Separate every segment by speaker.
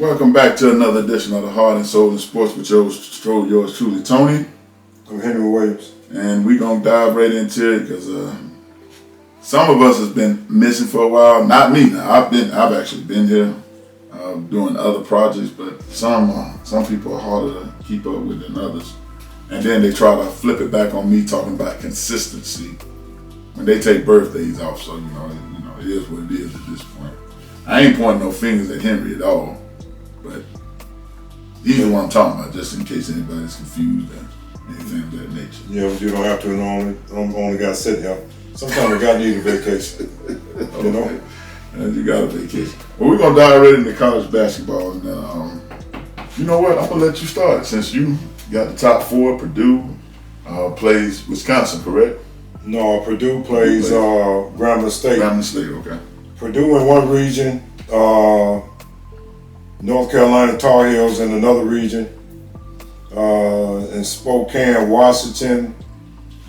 Speaker 1: Welcome back to another edition of the Heart and Soul in Sports with yours truly, Tony.
Speaker 2: I'm Henry Williams.
Speaker 1: And we're going to dive right into it because some of us has been missing for a while. Not me. Now, I've actually been here doing other projects, but some people are harder to keep up with than others. And then they try to flip it back on me talking about consistency when they take birthdays off. So, it is what it is at this point. I ain't pointing no fingers at Henry at all. But these are what I'm talking about, just in case anybody's confused or anything of that nature.
Speaker 2: Yeah, but you don't have to. I'm only got to sit here. Sometimes a guy needs a vacation.
Speaker 1: Okay. You know? And you got a vacation. Well, we're going to dive right into college basketball. And you know what? I'm going to let you start since you got the top four. Purdue plays Wisconsin, correct?
Speaker 2: No, Purdue plays Grambling State.
Speaker 1: Grambling State, okay.
Speaker 2: Purdue in one region. North Carolina Tar Heels in another region. In Spokane, Washington,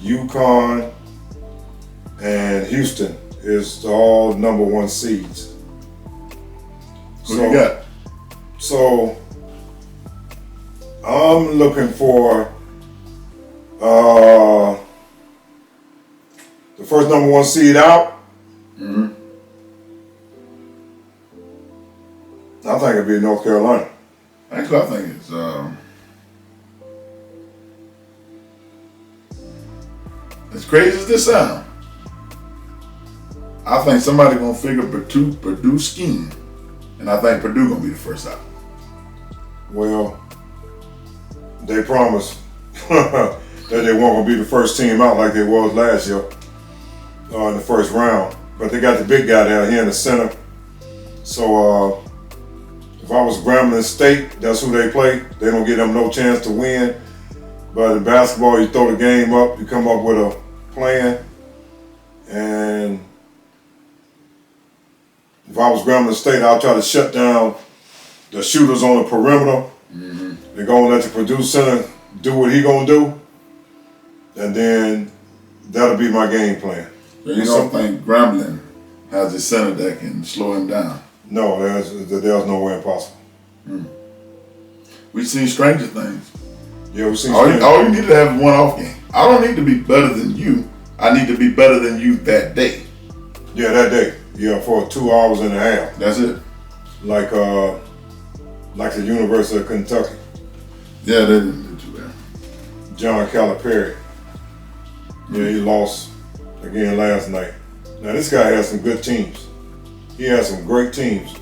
Speaker 2: UConn, and Houston is all number one seeds.
Speaker 1: Who you got?
Speaker 2: So I'm looking for the first number one seed out.
Speaker 1: Mm-hmm.
Speaker 2: I think it'd be North Carolina.
Speaker 1: Actually, I think it's as crazy as this sounds. I think somebody gonna figure Purdue scheme, and I think Purdue gonna be the first out.
Speaker 2: Well, they promised that they weren't gonna be the first team out like they was last year in the first round, but they got the big guy down here in the center. So if I was Grambling State, that's who they play. They don't give them no chance to win. But in basketball, you throw the game up, you come up with a plan. And if I was Grambling State, I'll try to shut down the shooters on the perimeter.
Speaker 1: Mm-hmm.
Speaker 2: They're going to let the Purdue center do what he going to do. And then that'll be my game plan.
Speaker 1: But you don't think Grambling has a center that can slow him down?
Speaker 2: No, there's no way impossible.
Speaker 1: We've seen stranger things.
Speaker 2: Yeah, we've seen
Speaker 1: all you need to have one off game. I don't need to be better than you. I need to be better than you that day.
Speaker 2: Yeah, that day. Yeah, for 2 hours and a half.
Speaker 1: That's it.
Speaker 2: Like the University of Kentucky.
Speaker 1: Yeah, they didn't do that.
Speaker 2: John Calipari. Yeah, he lost again last night. Now this guy has some good teams. He has some great teams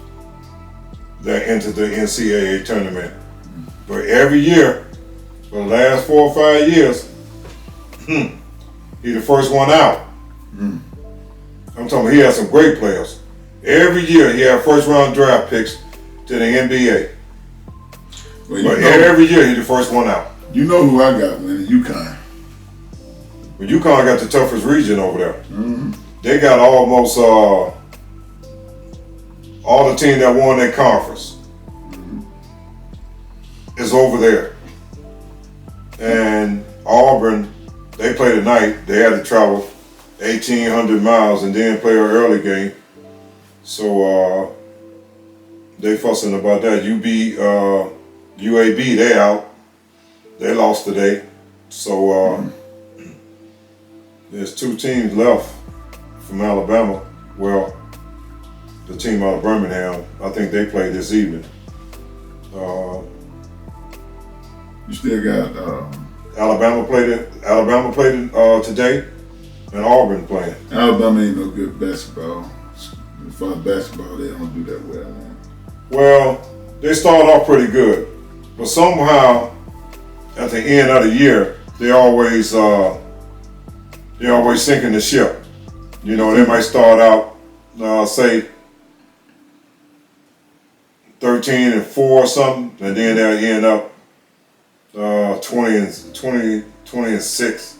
Speaker 2: that entered the NCAA tournament. But every year, for the last 4 or 5 years, he's the first one out. I'm talking about he has some great players. Every year he had first round draft picks to the NBA. But every year he's the first one out.
Speaker 1: You know who I got winning? UConn.
Speaker 2: But UConn got the toughest region over there.
Speaker 1: Mm-hmm.
Speaker 2: They got almost all the team that won their conference is over there. And Auburn, they play tonight. They had to travel 1,800 miles and then play an early game. So they fussing about that. UAB, they out. They lost today. So there's 2 teams left from Alabama. Well, the team out of Birmingham, I think they play this evening.
Speaker 1: You still got
Speaker 2: Alabama played it today, and Auburn playing.
Speaker 1: Alabama ain't no good basketball. As far as basketball, they don't do that well, man.
Speaker 2: Well, they started off pretty good, but somehow at the end of the year, they always sinking the ship. You know, they might start out say 13-4 or something, and then they'll end up 20-6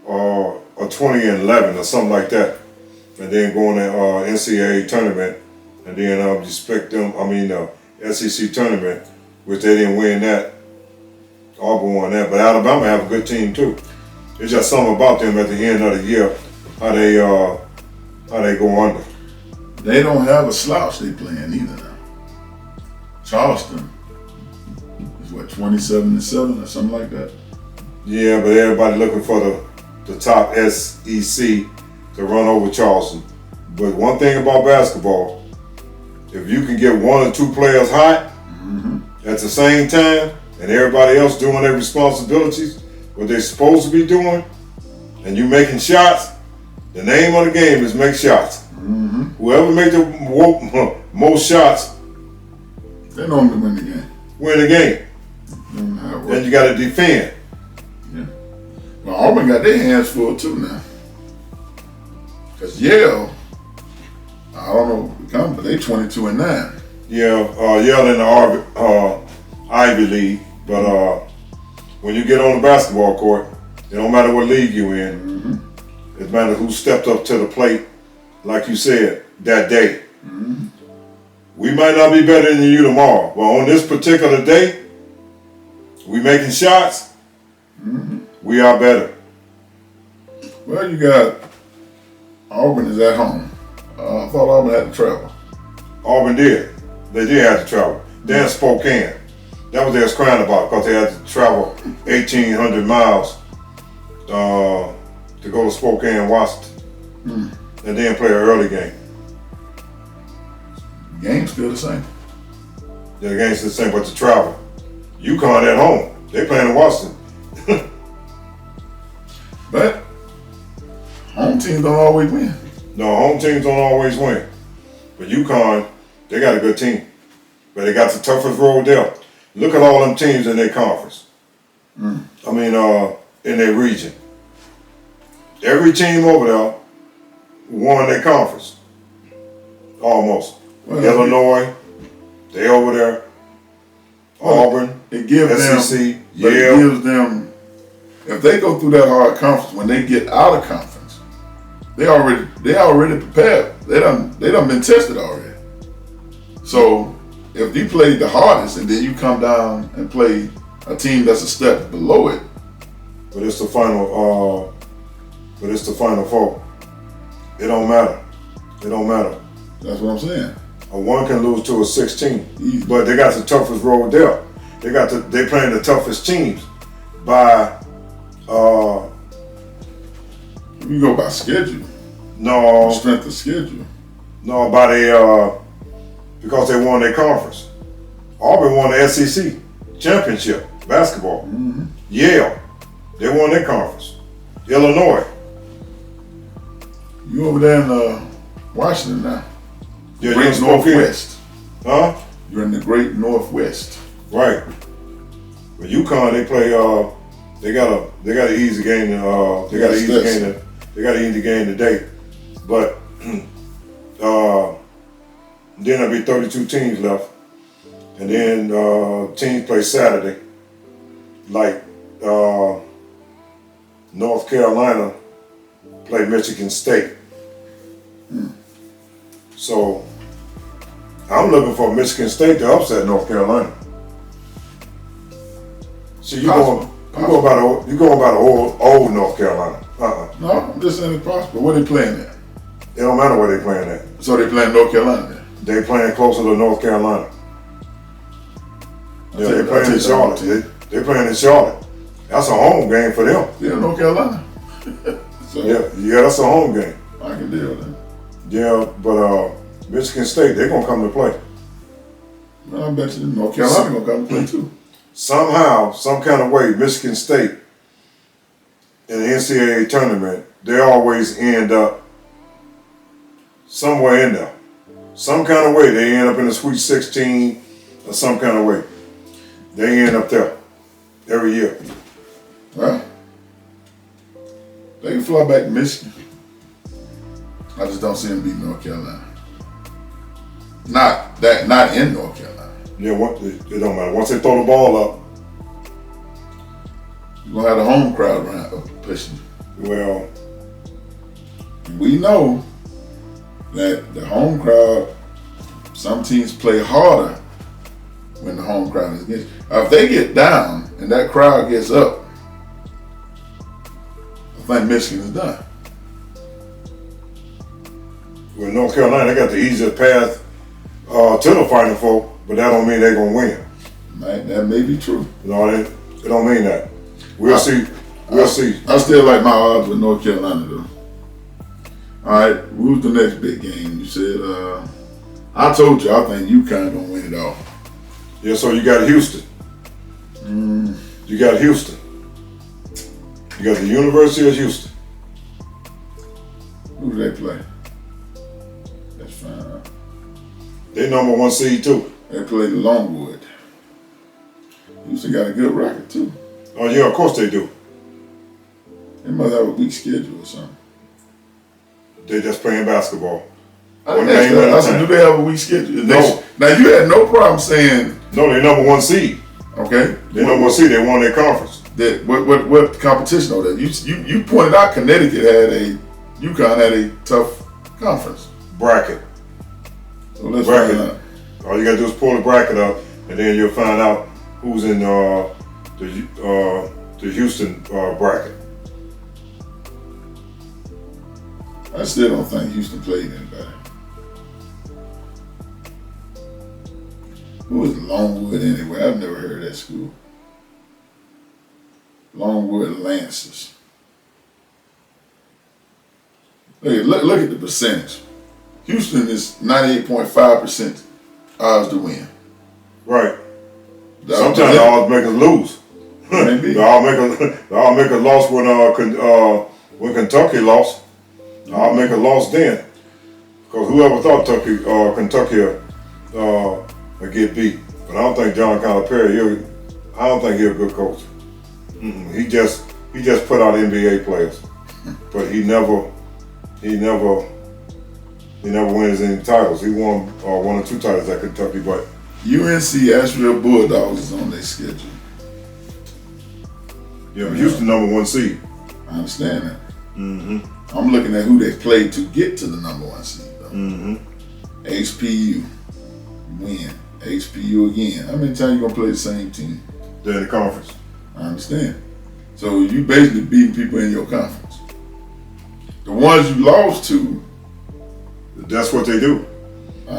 Speaker 2: or 20-11 or something like that, and then go in the NCAA tournament, and then SEC tournament, which they didn't win that. Auburn won that, but Alabama have a good team too. It's just something about them at the end of the year, how they go under.
Speaker 1: They don't have a slouch they playing either now. Charleston is what, 27-7 or something like that.
Speaker 2: Yeah, but everybody looking for the top SEC to run over Charleston. But one thing about basketball, if you can get one or two players hot at the same time, and everybody else doing their responsibilities, what they're supposed to be doing, and you making shots, the name of the game is make shots. Whoever make the most shots,
Speaker 1: they normally win the game.
Speaker 2: win the game. Then you got to defend.
Speaker 1: Yeah. Well, Auburn got their hands full too now. Because Yale, I don't know who come, but they 22-9.
Speaker 2: Yeah, Yale in the Ivy League, but when you get on the basketball court, it don't matter what league you in. It matters who stepped up to the plate, like you said, that day. We might not be better than you tomorrow, but on this particular day, we making shots, we are better.
Speaker 1: Well, you got Auburn is at home. I thought Auburn had to travel.
Speaker 2: Auburn did. They did have to travel. They're in Spokane. That was they was crying about because they had to travel 1,800 miles to go to Spokane, Washington, and then play an early game.
Speaker 1: Game's still the same.
Speaker 2: Yeah, the game's the same, but to travel. UConn at home. They playing in Washington.
Speaker 1: But home teams don't always win.
Speaker 2: No, home teams don't always win. But UConn, they got a good team. But they got the toughest road there. Look at all them teams in their conference. I mean, in their region. Every team over there won their conference. Almost.
Speaker 1: Well,
Speaker 2: Illinois, they over there. Auburn,
Speaker 1: it gives
Speaker 2: SEC,
Speaker 1: them, but
Speaker 2: Yale.
Speaker 1: it gives them, if they go through that hard conference, when they get out of conference, they already prepared. They done been tested already. So if you play the hardest and then you come down and play a team that's a step below it,
Speaker 2: But it's the final. But it's the Final Four. It don't matter. It don't matter.
Speaker 1: that's what I'm saying.
Speaker 2: A one can lose to a 16,
Speaker 1: Easy.
Speaker 2: but they got the toughest road there. They playing the toughest teams by
Speaker 1: You go by schedule,
Speaker 2: no
Speaker 1: strength of schedule.
Speaker 2: by because they won their conference. Auburn won the SEC championship basketball. Yale, they won their conference. Illinois,
Speaker 1: You over there in Washington now.
Speaker 2: yeah,
Speaker 1: Great
Speaker 2: you're in Spokane.
Speaker 1: Northwest.
Speaker 2: Huh?
Speaker 1: You're in the Great Northwest.
Speaker 2: Right. But UConn, they play. They got an easy game. They got an easy game. They got an easy game today. But then there'll be 32 teams left, and then teams play Saturday. Like North Carolina play Michigan State. So I'm looking for Michigan State to upset North Carolina. See, you going by the old North Carolina.
Speaker 1: No, I'm just saying it's possible. Where they playing at?
Speaker 2: It don't matter where they playing at.
Speaker 1: So they playing North Carolina then?
Speaker 2: They playing closer to North Carolina. Yeah, they playing in Charlotte. They playing in Charlotte. That's a home game for them.
Speaker 1: Yeah, North Carolina. So
Speaker 2: Yeah, that's a home game.
Speaker 1: I can deal with that.
Speaker 2: Yeah, but Michigan State, they're gonna come to play.
Speaker 1: Well, I bet you North Carolina gonna come play too.
Speaker 2: Somehow, some kind of way, Michigan State in the NCAA tournament, they always end up somewhere in there. Some kind of way, they end up in the Sweet 16 or some kind of way. They end up there every year.
Speaker 1: Well, they can fly back to Michigan. I just don't see them beat North Carolina. Not in North Carolina.
Speaker 2: Yeah, it don't matter. Once they throw the ball up,
Speaker 1: You're gonna have the home crowd around pushing.
Speaker 2: well,
Speaker 1: We know that the home crowd, some teams play harder when the home crowd is against. If they get down and that crowd gets up, I think Michigan is done.
Speaker 2: with North Carolina, they got the easiest path to the Final Four. but that don't mean they're gonna win.
Speaker 1: That may be true.
Speaker 2: No, it don't mean that. We'll see. We'll see.
Speaker 1: I still like my odds with North Carolina though. All right, who's the next big game? You said I told you I think UConn gonna win it all.
Speaker 2: Yeah, so you got Houston. You got Houston. You got the University of Houston.
Speaker 1: Who do they play? That's fine.
Speaker 2: They number 1 seed too.
Speaker 1: They play the Longwood. Houston got a good record too.
Speaker 2: Oh yeah, of course they do.
Speaker 1: They must have a weak schedule or something.
Speaker 2: They just playing basketball.
Speaker 1: I didn't ask that. I said, do they have a weak schedule?
Speaker 2: No.
Speaker 1: Now you had no problem saying.
Speaker 2: No, they number 1 seed.
Speaker 1: Okay.
Speaker 2: They number 1 seed. They won their conference.
Speaker 1: That what competition over that? You pointed out Connecticut UConn had a tough conference.
Speaker 2: Bracket.
Speaker 1: So let's
Speaker 2: Bracket.
Speaker 1: find out.
Speaker 2: All you gotta do is pull the bracket up, and then you'll find out who's in the Houston bracket.
Speaker 1: I still don't think Houston played anybody. Who is Longwood anyway? I've never heard of that school. Longwood Lancers. Look at the percentage. Houston is 98.5% odds to win.
Speaker 2: Right. Sometimes the odds make us lose.
Speaker 1: Maybe.
Speaker 2: the odds make us lost when Kentucky lost. The odds make us lost then. Because whoever thought Kentucky would get beat. But I don't think John Calipari, I don't think he's a good coach. He just put out NBA players. But he never wins any titles. He won 1 or 2 titles at Kentucky, but
Speaker 1: UNC Asheville Bulldogs is on their schedule.
Speaker 2: yeah, Houston number 1 seed.
Speaker 1: I understand that. I'm looking at who they played to get to the number 1 seed. Though. HPU win. HPU again. How many times you gonna play the same team?
Speaker 2: They're in the conference.
Speaker 1: I understand. So you basically beating people in your conference. The ones you lost to.
Speaker 2: That's what they do.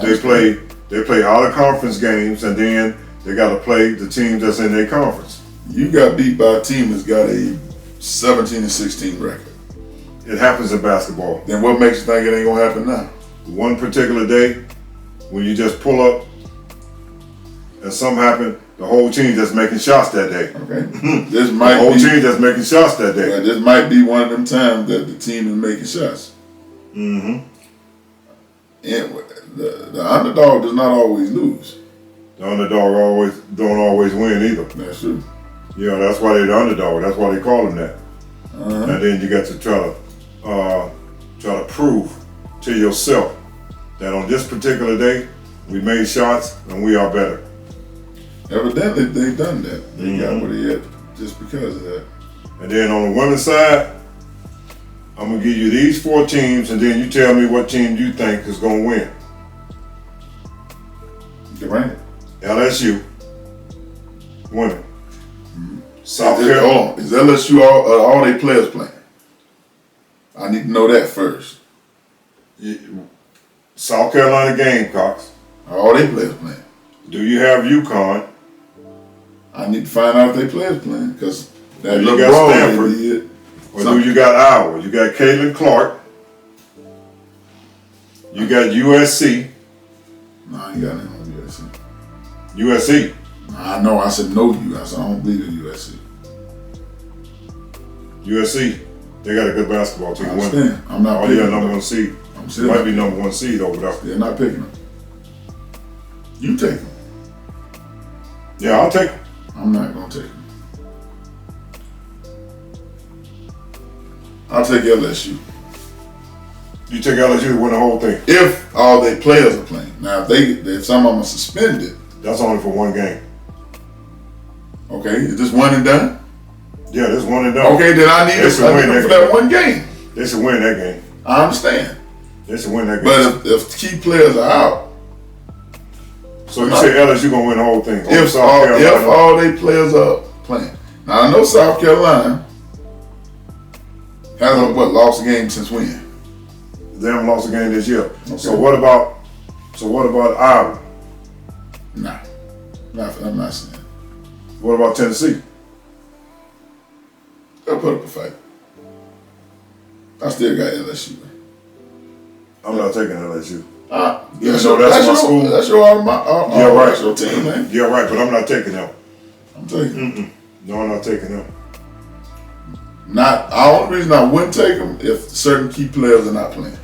Speaker 2: They play out of conference games, and then they got to play the team that's in their conference.
Speaker 1: You got beat by a team that's got a 17-16 record.
Speaker 2: It happens in basketball.
Speaker 1: Then what makes you think it ain't gonna happen now?
Speaker 2: One particular day, when you just pull up, and something happen, the whole team just making shots that day.
Speaker 1: Okay. This might
Speaker 2: The whole
Speaker 1: be,
Speaker 2: team just making shots that day.
Speaker 1: This might be one of them times that the team is making shots. And the underdog does not always lose.
Speaker 2: The underdog don't always win either.
Speaker 1: That's true.
Speaker 2: Yeah, that's why they're the underdog. That's why they call them that. And then you got to try to prove to yourself that on this particular day we made shots and we are better.
Speaker 1: Evidently, they've done that. They got what they had just because of that.
Speaker 2: And then on the women's side, I'm gonna give you these 4 teams, and then you tell me what team you think is gonna win.
Speaker 1: Right.
Speaker 2: LSU, women. South Carolina.
Speaker 1: Hold on. Is LSU all their players playing? I need to know that first.
Speaker 2: South Carolina Gamecocks.
Speaker 1: Are all their players playing?
Speaker 2: Do you have UConn?
Speaker 1: I need to find out if they players playing because that
Speaker 2: You
Speaker 1: look
Speaker 2: got
Speaker 1: wrong.
Speaker 2: Stanford.
Speaker 1: They did.
Speaker 2: Or do you got Iowa? You got Caitlin Clark. You got USC.
Speaker 1: No, I ain't got nothing on USC.
Speaker 2: USC.
Speaker 1: I know. I said no USC. I don't believe in USC.
Speaker 2: USC. They got a good basketball team.
Speaker 1: I understand. I'm not
Speaker 2: Oh,
Speaker 1: picking
Speaker 2: yeah,
Speaker 1: them.
Speaker 2: number 1 seed.
Speaker 1: I'm
Speaker 2: It
Speaker 1: still
Speaker 2: might
Speaker 1: not,
Speaker 2: be number 1 seed over there.
Speaker 1: they're not picking them. You take them.
Speaker 2: Yeah, I'll take them.
Speaker 1: I'm not gonna take them. I'll take LSU.
Speaker 2: You take LSU to win the whole thing.
Speaker 1: If all their players are playing. Now, if some of them are suspended,
Speaker 2: That's only for 1 game.
Speaker 1: okay, is this one and done?
Speaker 2: Yeah, this one and done.
Speaker 1: Okay, then I need
Speaker 2: They should win
Speaker 1: them for
Speaker 2: that
Speaker 1: that one game.
Speaker 2: They should win that game.
Speaker 1: I understand.
Speaker 2: They should win that game.
Speaker 1: But if key players are out,
Speaker 2: So you say LSU gonna win the whole thing?
Speaker 1: if all their players are playing. Now I know South Carolina hasn't lost a game since when?
Speaker 2: They haven't lost a game this year.
Speaker 1: Okay.
Speaker 2: So what about Iowa?
Speaker 1: Nah, I'm not saying.
Speaker 2: What about Tennessee?
Speaker 1: They'll put up a fight. I still got LSU.
Speaker 2: I'm not taking LSU.
Speaker 1: That's
Speaker 2: my school.
Speaker 1: That's your
Speaker 2: Yeah, right.
Speaker 1: That's your team, man.
Speaker 2: Yeah, right. But I'm not taking them.
Speaker 1: I'm taking.
Speaker 2: No, I'm not taking them.
Speaker 1: Not. The only reason I wouldn't take them if certain key players are not playing.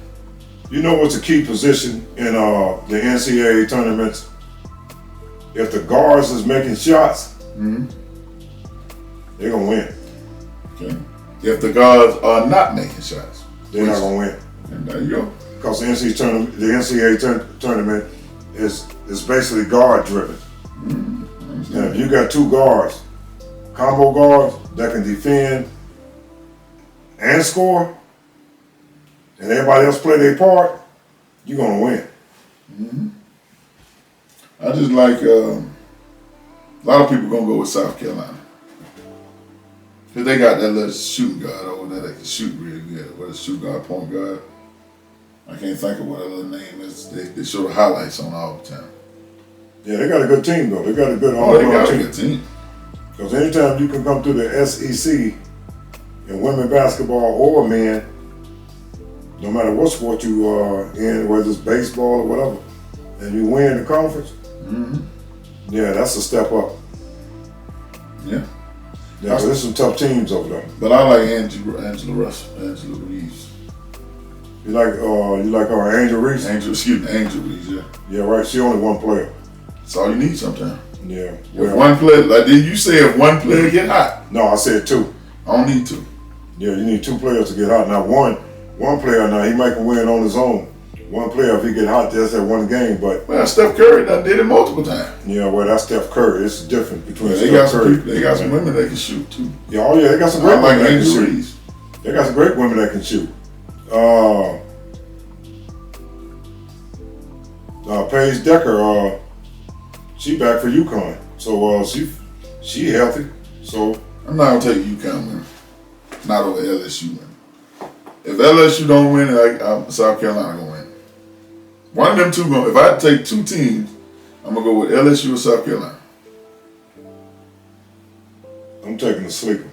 Speaker 2: You know what's a key position in the NCAA tournaments? If the guards is making shots, they're gonna win.
Speaker 1: Okay. If the guards are not making shots,
Speaker 2: They're not gonna win.
Speaker 1: And there you go.
Speaker 2: Because the NCAA tournament is basically guard driven. Now, if you got two guards, combo guards that can defend and score, and everybody else play their part, you're gonna win.
Speaker 1: I just like a lot of people gonna go with South Carolina because they got that little shooting guard over there that can shoot real good. What a shoot guard, point guard. I can't think of what that little name is. They show the highlights on all the time.
Speaker 2: Yeah, they got a good team though. They got a good
Speaker 1: They
Speaker 2: all-around
Speaker 1: got a
Speaker 2: team.
Speaker 1: good team.
Speaker 2: Because anytime you can come through the SEC in women basketball or men, no matter what sport you are in, whether it's baseball or whatever, and you win the conference, yeah, that's a step up.
Speaker 1: Yeah.
Speaker 2: Yeah, 'cause there's some tough teams over there.
Speaker 1: But I like Angela Reeves.
Speaker 2: You like Angel Reese?
Speaker 1: Angel Reeves, yeah.
Speaker 2: Yeah, right. She only one player.
Speaker 1: That's all you need sometimes.
Speaker 2: Yeah.
Speaker 1: If one player, like did you say if one player get hot?
Speaker 2: No, I said two.
Speaker 1: I don't need two.
Speaker 2: Yeah, you need two players to get hot. Now one player now he might can win on his own. One player if he get hot, that's that one game. But
Speaker 1: Well, Steph Curry done did it multiple times.
Speaker 2: yeah, well that's Steph Curry. It's different between
Speaker 1: They
Speaker 2: Steph
Speaker 1: got some
Speaker 2: Curry.
Speaker 1: people, they got some women that can shoot too.
Speaker 2: Yeah, oh yeah, they got some
Speaker 1: I
Speaker 2: great
Speaker 1: like
Speaker 2: women that can
Speaker 1: Angel
Speaker 2: shoot.
Speaker 1: Reeves.
Speaker 2: They got some great women that can shoot. Paige Decker, she back for UConn, so she healthy. So
Speaker 1: I'm not gonna take UConn women, not over LSU women. If LSU don't win, South Carolina gonna win. One of them two going. If I take two teams, I'm gonna go with LSU or South Carolina.
Speaker 2: I'm taking the sleeper.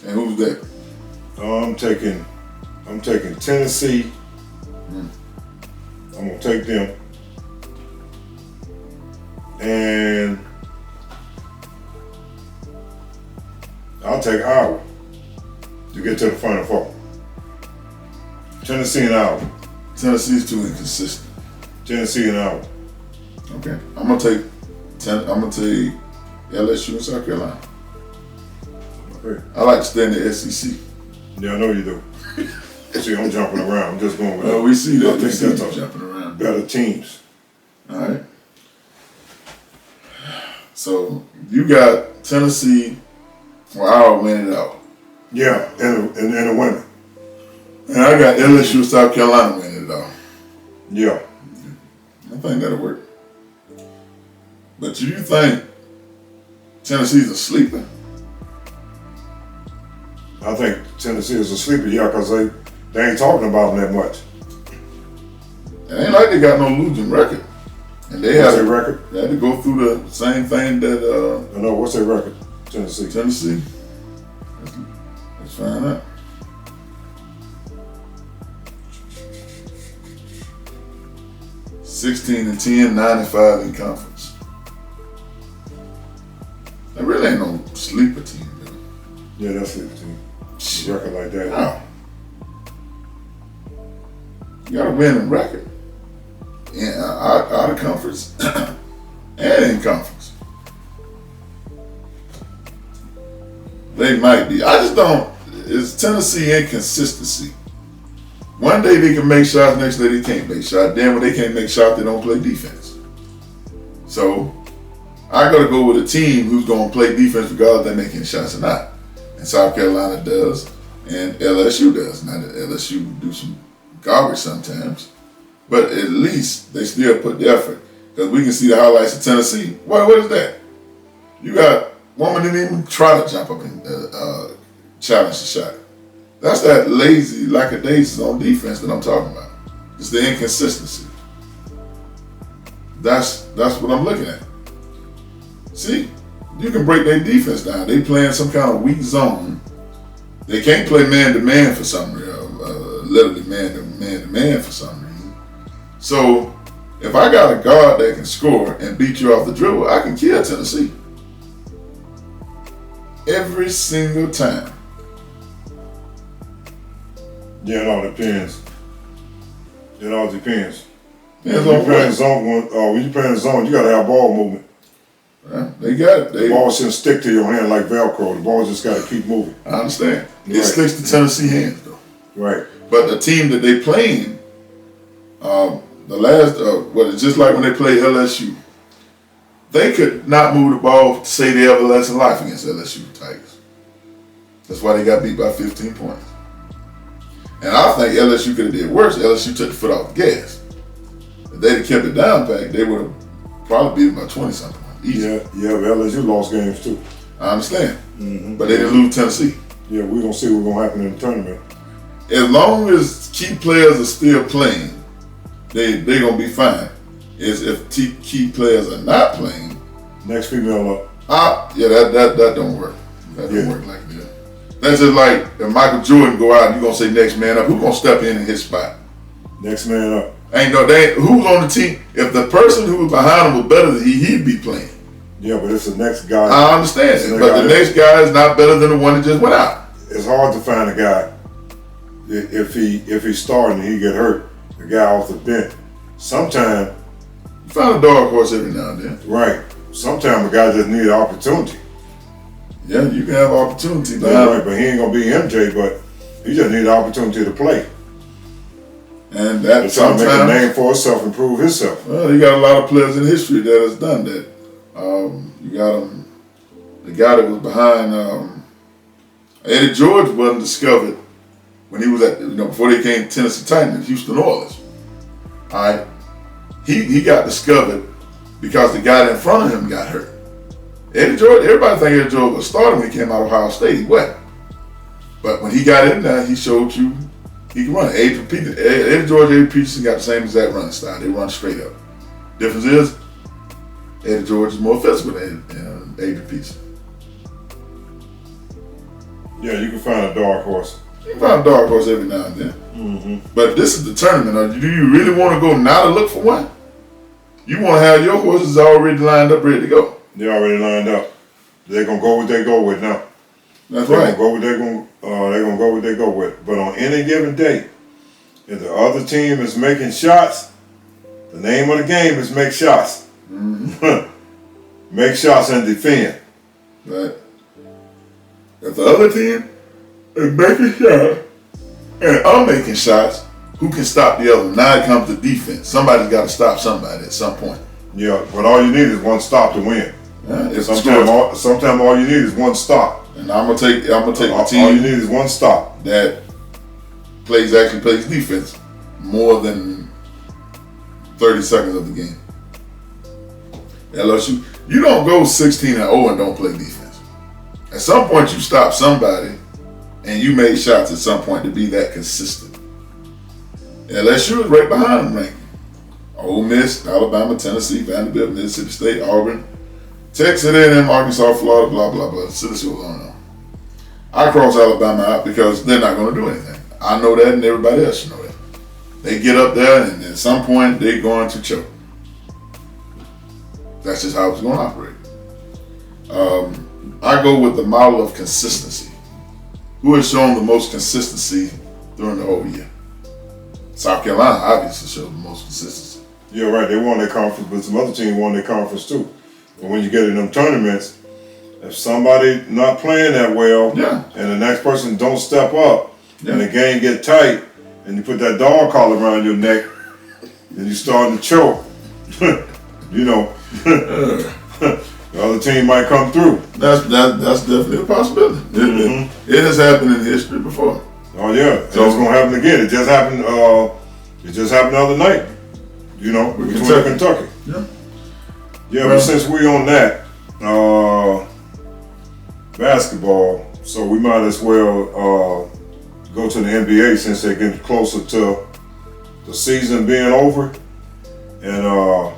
Speaker 1: And who's that?
Speaker 2: I'm taking Tennessee. I'm gonna take them. And I'll take Iowa to get to the Final Four. Tennessee and Iowa.
Speaker 1: Tennessee's too inconsistent.
Speaker 2: Tennessee and Iowa.
Speaker 1: Okay, I'm gonna take LSU and South Carolina.
Speaker 2: Okay.
Speaker 1: I like to stay in the SEC.
Speaker 2: Yeah, I know you do. See, I'm jumping around. I'm just going with
Speaker 1: Well, we see that.
Speaker 2: I
Speaker 1: We
Speaker 2: think
Speaker 1: see
Speaker 2: that's
Speaker 1: you
Speaker 2: a
Speaker 1: jumping around.
Speaker 2: better teams.
Speaker 1: All right. So you got Tennessee or Iowa winning it out,
Speaker 2: Yeah, and the women.
Speaker 1: and I got LSU, South Carolina winning it out.
Speaker 2: Yeah.
Speaker 1: I think that'll work. But do you think Tennessee's a sleeper?
Speaker 2: I think Tennessee is a sleeper, yeah, because they ain't talking about them that much.
Speaker 1: It ain't like they got no losing record, and they
Speaker 2: What's
Speaker 1: had
Speaker 2: their record?
Speaker 1: they had to go through the same thing that
Speaker 2: I know, what's their record? Tennessee.
Speaker 1: Tennessee. Let's find out. (16-10), 95 in conference. There really ain't no sleeper team, though.
Speaker 2: Yeah, that's it, team. Record like that.
Speaker 1: No. You got a winning record out of conference and in conference. They might be. I just don't. It's Tennessee inconsistency. One day they can make shots, next day they can't make shots. Then when they can't make shots, they don't play defense. So I gotta go with a team who's gonna play defense regardless if they're making shots or not. And South Carolina does, and LSU does. Now that LSU do some garbage sometimes, but at least they still put the effort. Because we can see the highlights of Tennessee. What is that? You got woman didn't even try to jump up and challenge the shot. That's that lazy, lackadaisical on defense that I'm talking about. It's the inconsistency. That's what I'm looking at. See, you can break their defense down. They playing some kind of weak zone. They can't play man-to-man for some reason. Literally man-to-man for some reason. So, if I got a guard that can score and beat you off the dribble, I can kill Tennessee. Every single time.
Speaker 2: Yeah, it all depends. It all depends.
Speaker 1: Depends
Speaker 2: When
Speaker 1: on
Speaker 2: you playing
Speaker 1: what.
Speaker 2: zone, when you playing zone, you gotta have ball movement.
Speaker 1: They got it.
Speaker 2: The ball shouldn't stick to your hand like Velcro. The ball just gotta keep moving.
Speaker 1: I understand. It
Speaker 2: Right.
Speaker 1: sticks to Tennessee hands though.
Speaker 2: Right.
Speaker 1: But the team that they playing, the last, it's just like when they played LSU. They could not move the ball to save their everlasting life against LSU Tigers. That's why they got beat by 15 points. And I think LSU could have did worse. LSU took the foot off the gas. If they'd have kept it down back, they would have probably beat them by 20-something. Easy.
Speaker 2: Yeah, but LSU lost games too.
Speaker 1: I understand.
Speaker 2: Mm-hmm.
Speaker 1: But they didn't lose Tennessee.
Speaker 2: Yeah, we're gonna see what's gonna happen in the tournament.
Speaker 1: As long as key players are still playing, they're going to be fine. Is if key players are not playing,
Speaker 2: Next female up.
Speaker 1: that don't work. That don't
Speaker 2: Yeah.
Speaker 1: work like that. That's just like if Michael Jordan go out and you're going to say next man up. Who's going to step in his spot?
Speaker 2: Next man up.
Speaker 1: Who's on the team? If the person who was behind him was better than he'd be playing.
Speaker 2: Yeah, but it's the next guy.
Speaker 1: I understand
Speaker 2: It's
Speaker 1: it.
Speaker 2: the
Speaker 1: But
Speaker 2: guy
Speaker 1: the
Speaker 2: that-
Speaker 1: next guy is not better than the one that just went out.
Speaker 2: It's hard to find a guy if he's starting and he get hurt. The guy off the bench. Sometimes,
Speaker 1: You find a dog horse every now and then.
Speaker 2: right. Sometimes a guy just need an opportunity.
Speaker 1: Yeah, you can have opportunity.
Speaker 2: That's right, but he ain't gonna be MJ. But he just need an opportunity to play.
Speaker 1: And that
Speaker 2: He's trying to make a
Speaker 1: sometimes.
Speaker 2: name for himself, improve himself.
Speaker 1: Well, you got a lot of players in history that has done that. You got the guy that was behind Eddie George wasn't discovered when he was before they came to Tennessee Titans, Houston Oilers. All right, he got discovered because the guy in front of him got hurt. Eddie George, everybody think Eddie George was starting when he came out of Ohio State. He wasn't. But when he got in there, he showed you he can run. Eddie George, Adrian Peterson got the same exact running style. They run straight up. Difference is, Eddie George is more physical than Adrian Peterson.
Speaker 2: Yeah, you can find a dark horse.
Speaker 1: You can find a dark horse every now and then.
Speaker 2: Mm-hmm.
Speaker 1: But this is the tournament. Do you really want to go now to look for one? You want to have your horses already lined up, ready to go.
Speaker 2: They already lined up. They're gonna go what they go with now.
Speaker 1: That's
Speaker 2: They're
Speaker 1: right.
Speaker 2: gonna go what they're gonna go what they go with. But on any given day, if the other team is making shots, the name of the game is make shots.
Speaker 1: Mm-hmm.
Speaker 2: Make shots and defend.
Speaker 1: Right. If the other team is making shots and I'm making shots, who can stop the other one? Now it comes to defense. Somebody's got to stop somebody at some point.
Speaker 2: Yeah, but all you need is one stop to win.
Speaker 1: If the scores-
Speaker 2: Sometimes all you need is one stop.
Speaker 1: and I'm gonna take the
Speaker 2: All you
Speaker 1: team
Speaker 2: need is one stop.
Speaker 1: that actually plays defense more than 30 seconds of the game. LSU, you don't go 16-0 and don't play defense. At some point, you stop somebody, and you made shots at some point to be that consistent. LSU is right behind them ranking. Ole Miss, Alabama, Tennessee, Vanderbilt, Mississippi State, Auburn, Texas A&M, Arkansas, Florida, blah, blah, blah. So this goes on and on. I cross Alabama out because they're not going to do anything. I know that, and everybody else should know that. They get up there, and at some point, they're going to choke. That's just how it's going to operate. I go with the model of consistency. Who has shown the most consistency during the whole year? South Carolina obviously showed the most consistency.
Speaker 2: Yeah, right. They won their conference, but some other team won their conference too. But when you get in them tournaments, if somebody not playing that well,
Speaker 1: Yeah.
Speaker 2: and the next person don't step up,
Speaker 1: Yeah.
Speaker 2: and the game get tight, and you put that dog collar around your neck, and you starting to choke, you know, the other team might come through.
Speaker 1: That's definitely a possibility. It has happened in history before.
Speaker 2: Oh yeah, and
Speaker 1: So-
Speaker 2: it's gonna happen again. It just happened. It just happened the other night. You know,
Speaker 1: With
Speaker 2: between
Speaker 1: Kentucky.
Speaker 2: Kentucky.
Speaker 1: Yeah.
Speaker 2: Yeah,
Speaker 1: Well-
Speaker 2: but since we on that basketball, so we might as well go to the NBA since they're getting closer to the season being over, and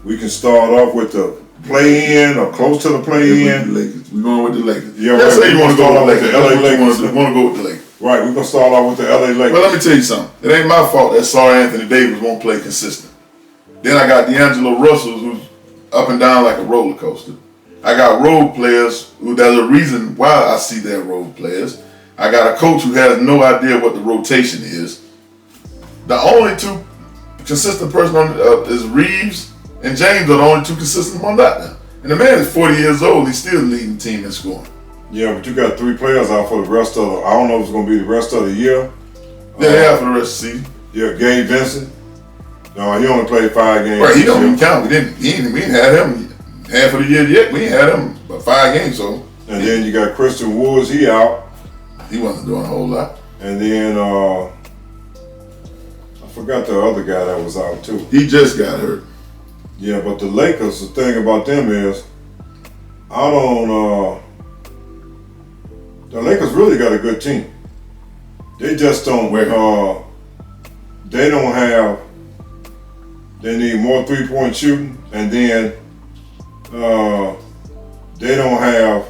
Speaker 2: we can start off with the play in or close to the play in.
Speaker 1: We're going with the Lakers.
Speaker 2: Yeah,
Speaker 1: Let's say you want to go with the
Speaker 2: LA
Speaker 1: Lakers.
Speaker 2: Lakers.
Speaker 1: You want to go with the Lakers.
Speaker 2: Right, we're gonna start off with the LA Lakers.
Speaker 1: Well, let me tell you something. It ain't my fault that sorry Anthony Davis won't play consistent. Then I got D'Angelo Russell, who's up and down like a roller coaster. I got role players who there's a reason why I see their role players. I got a coach who has no idea what the rotation is. The only two consistent person on is Reeves and James are the only two consistent ones out there. And the man is 40 years old. He's still leading the team in scoring.
Speaker 2: Yeah, but you got 3 players out for the rest of the. I don't know if it's gonna be the rest of the year.
Speaker 1: Yeah, for the rest of the season.
Speaker 2: Yeah, Gabe Vincent. No, he only played 5 games.
Speaker 1: Right, he don't even count. We ain't had him half of the year yet. We ain't had him but 5 games. So.
Speaker 2: And then you got Christian Woods. He out.
Speaker 1: He wasn't doing a whole lot.
Speaker 2: And then I forgot the other guy that was out too.
Speaker 1: He just got hurt.
Speaker 2: Yeah, but the Lakers. The thing about them is, I don't. The Lakers really got a good team. They just don't. They don't have. They need more 3-point shooting, and then they don't have.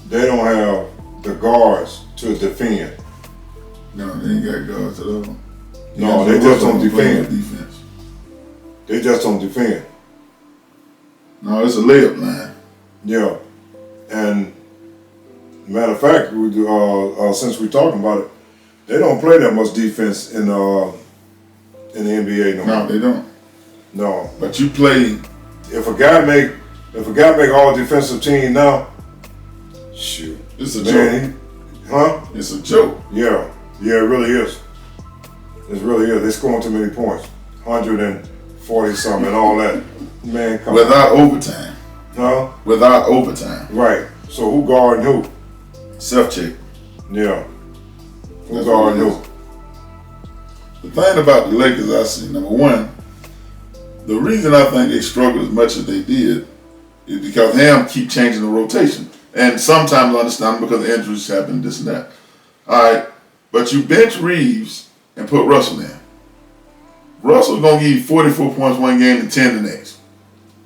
Speaker 2: They don't have the guards to defend.
Speaker 1: No, they ain't got guards at all.
Speaker 2: No, they just don't defend. They just don't defend.
Speaker 1: No, it's a layup line.
Speaker 2: Yeah, and matter of fact, since we're talking about it, they don't play that much defense in the NBA no more.
Speaker 1: No, they don't.
Speaker 2: No,
Speaker 1: but you play.
Speaker 2: If a guy make all defensive team now, shoot,
Speaker 1: it's a joke. It's a joke.
Speaker 2: Yeah, it really is. It really is. They're scoring too many points, 140 something and all that. Man, come
Speaker 1: without overtime.
Speaker 2: Huh?
Speaker 1: Without overtime.
Speaker 2: Right. So who guarding who?
Speaker 1: Self-check.
Speaker 2: Yeah. Who guarding who?
Speaker 1: The thing about the Lakers I see, number one, the reason I think they struggled as much as they did is because Ham keep changing the rotation. And sometimes I understand because the injuries happen, this and that. All right. But you bench Reeves and put Russell in. Russell's going to give you 44 points one game and 10 the next.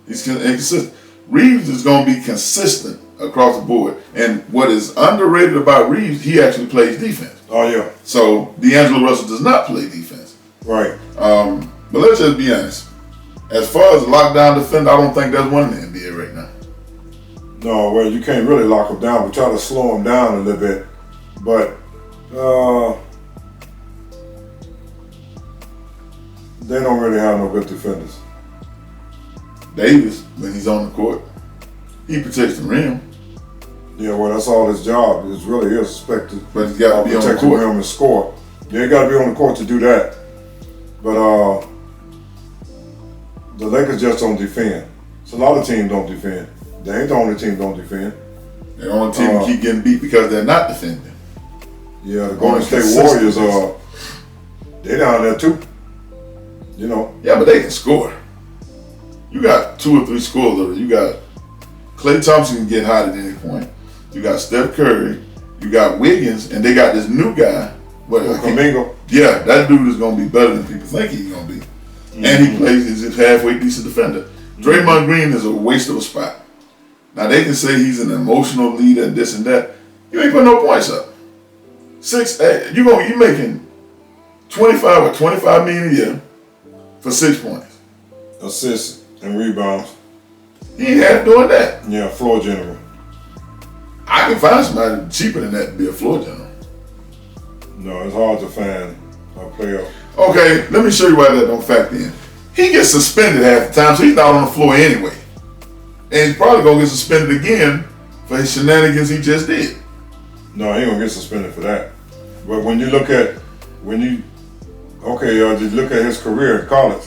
Speaker 1: He's inconsistent. Reeves is going to be consistent across the board. And what is underrated about Reeves, he actually plays defense.
Speaker 2: Oh, yeah.
Speaker 1: So D'Angelo Russell does not play defense.
Speaker 2: Right.
Speaker 1: But let's just be honest. As far as a lockdown defender, I don't think there's one in the NBA right now.
Speaker 2: No, well, you can't really lock him down, but try to slow him down a little bit. But they don't really have no good defenders.
Speaker 1: Davis, when he's on the court, he protects the rim.
Speaker 2: Yeah, well, that's all his job. It really is expected.
Speaker 1: But he's got to be on the
Speaker 2: protect the
Speaker 1: court.
Speaker 2: rim and score. Yeah, he got to be on the court to do that. But the Lakers just don't defend. So a lot of teams don't defend. They ain't the only team don't defend.
Speaker 1: They're the only team that keep getting beat because they're not defending.
Speaker 2: Yeah, the Golden State Warriors they down there too. You know.
Speaker 1: Yeah, but they can score. You got 2 or 3 scorers. You got Klay Thompson can get hot at any point. You got Steph Curry. You got Wiggins, and they got this new guy.
Speaker 2: Kuminga.
Speaker 1: Yeah, that dude is going to be better than people think he's going to be. Mm-hmm. And he plays, he's a halfway decent defender. Draymond Green is a waste of a spot. Now, they can say he's an emotional leader and this and that. You ain't putting no points up. You making 25 or 25 million a year for 6 points.
Speaker 2: Assists and rebounds.
Speaker 1: He ain't half doing that.
Speaker 2: Yeah, floor general.
Speaker 1: I can find somebody cheaper than that to be a floor general.
Speaker 2: No, it's hard to find a player.
Speaker 1: Okay, let me show you why that don't factor in. He gets suspended half the time, so he's not on the floor anyway. And he's probably going to get suspended again for his shenanigans he just did.
Speaker 2: No, he ain't going to get suspended for that. But when you look at, just look at his career in college.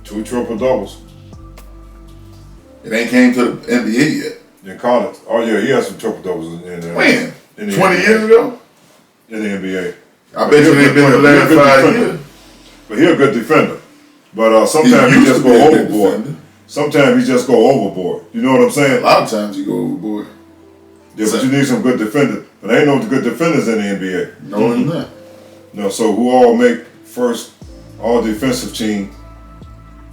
Speaker 2: 2 triple doubles.
Speaker 1: It ain't came to the NBA yet.
Speaker 2: In college. Oh yeah, he had some triple doubles in there.
Speaker 1: When?
Speaker 2: In the
Speaker 1: 20
Speaker 2: NBA.
Speaker 1: years ago?
Speaker 2: In the NBA.
Speaker 1: I bet you ain't been in the last 5 years.
Speaker 2: But he's a good defender. But sometimes he just go overboard. Sometimes he just go overboard. You know what I'm saying?
Speaker 1: A lot of times you go overboard.
Speaker 2: Yeah, but you need some good defenders. But there ain't no good defenders in the NBA.
Speaker 1: No, there's not.
Speaker 2: No, so who all make first all defensive team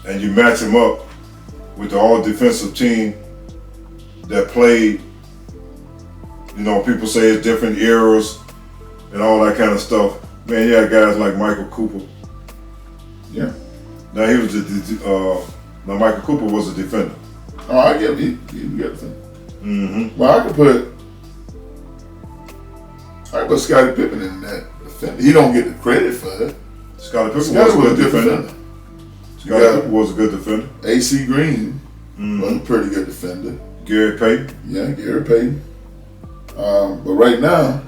Speaker 2: and you match him up with the all defensive team that played, you know, people say it's different eras and all that kind of stuff. Man, you had guys like Michael Cooper.
Speaker 1: Yeah.
Speaker 2: Now he was now Michael Cooper was a defender.
Speaker 1: Oh, I get he get the
Speaker 2: Mm-hmm.
Speaker 1: Well, I could put Scottie Pippen in that defender. He don't get the credit for it.
Speaker 2: Scottie Pippen was
Speaker 1: Scottie
Speaker 2: a good defender. Scottie Pippen was a good defender.
Speaker 1: AC Green
Speaker 2: Mm-hmm.
Speaker 1: was a pretty good defender.
Speaker 2: Gary Payton.
Speaker 1: Yeah, Gary Payton. But right now,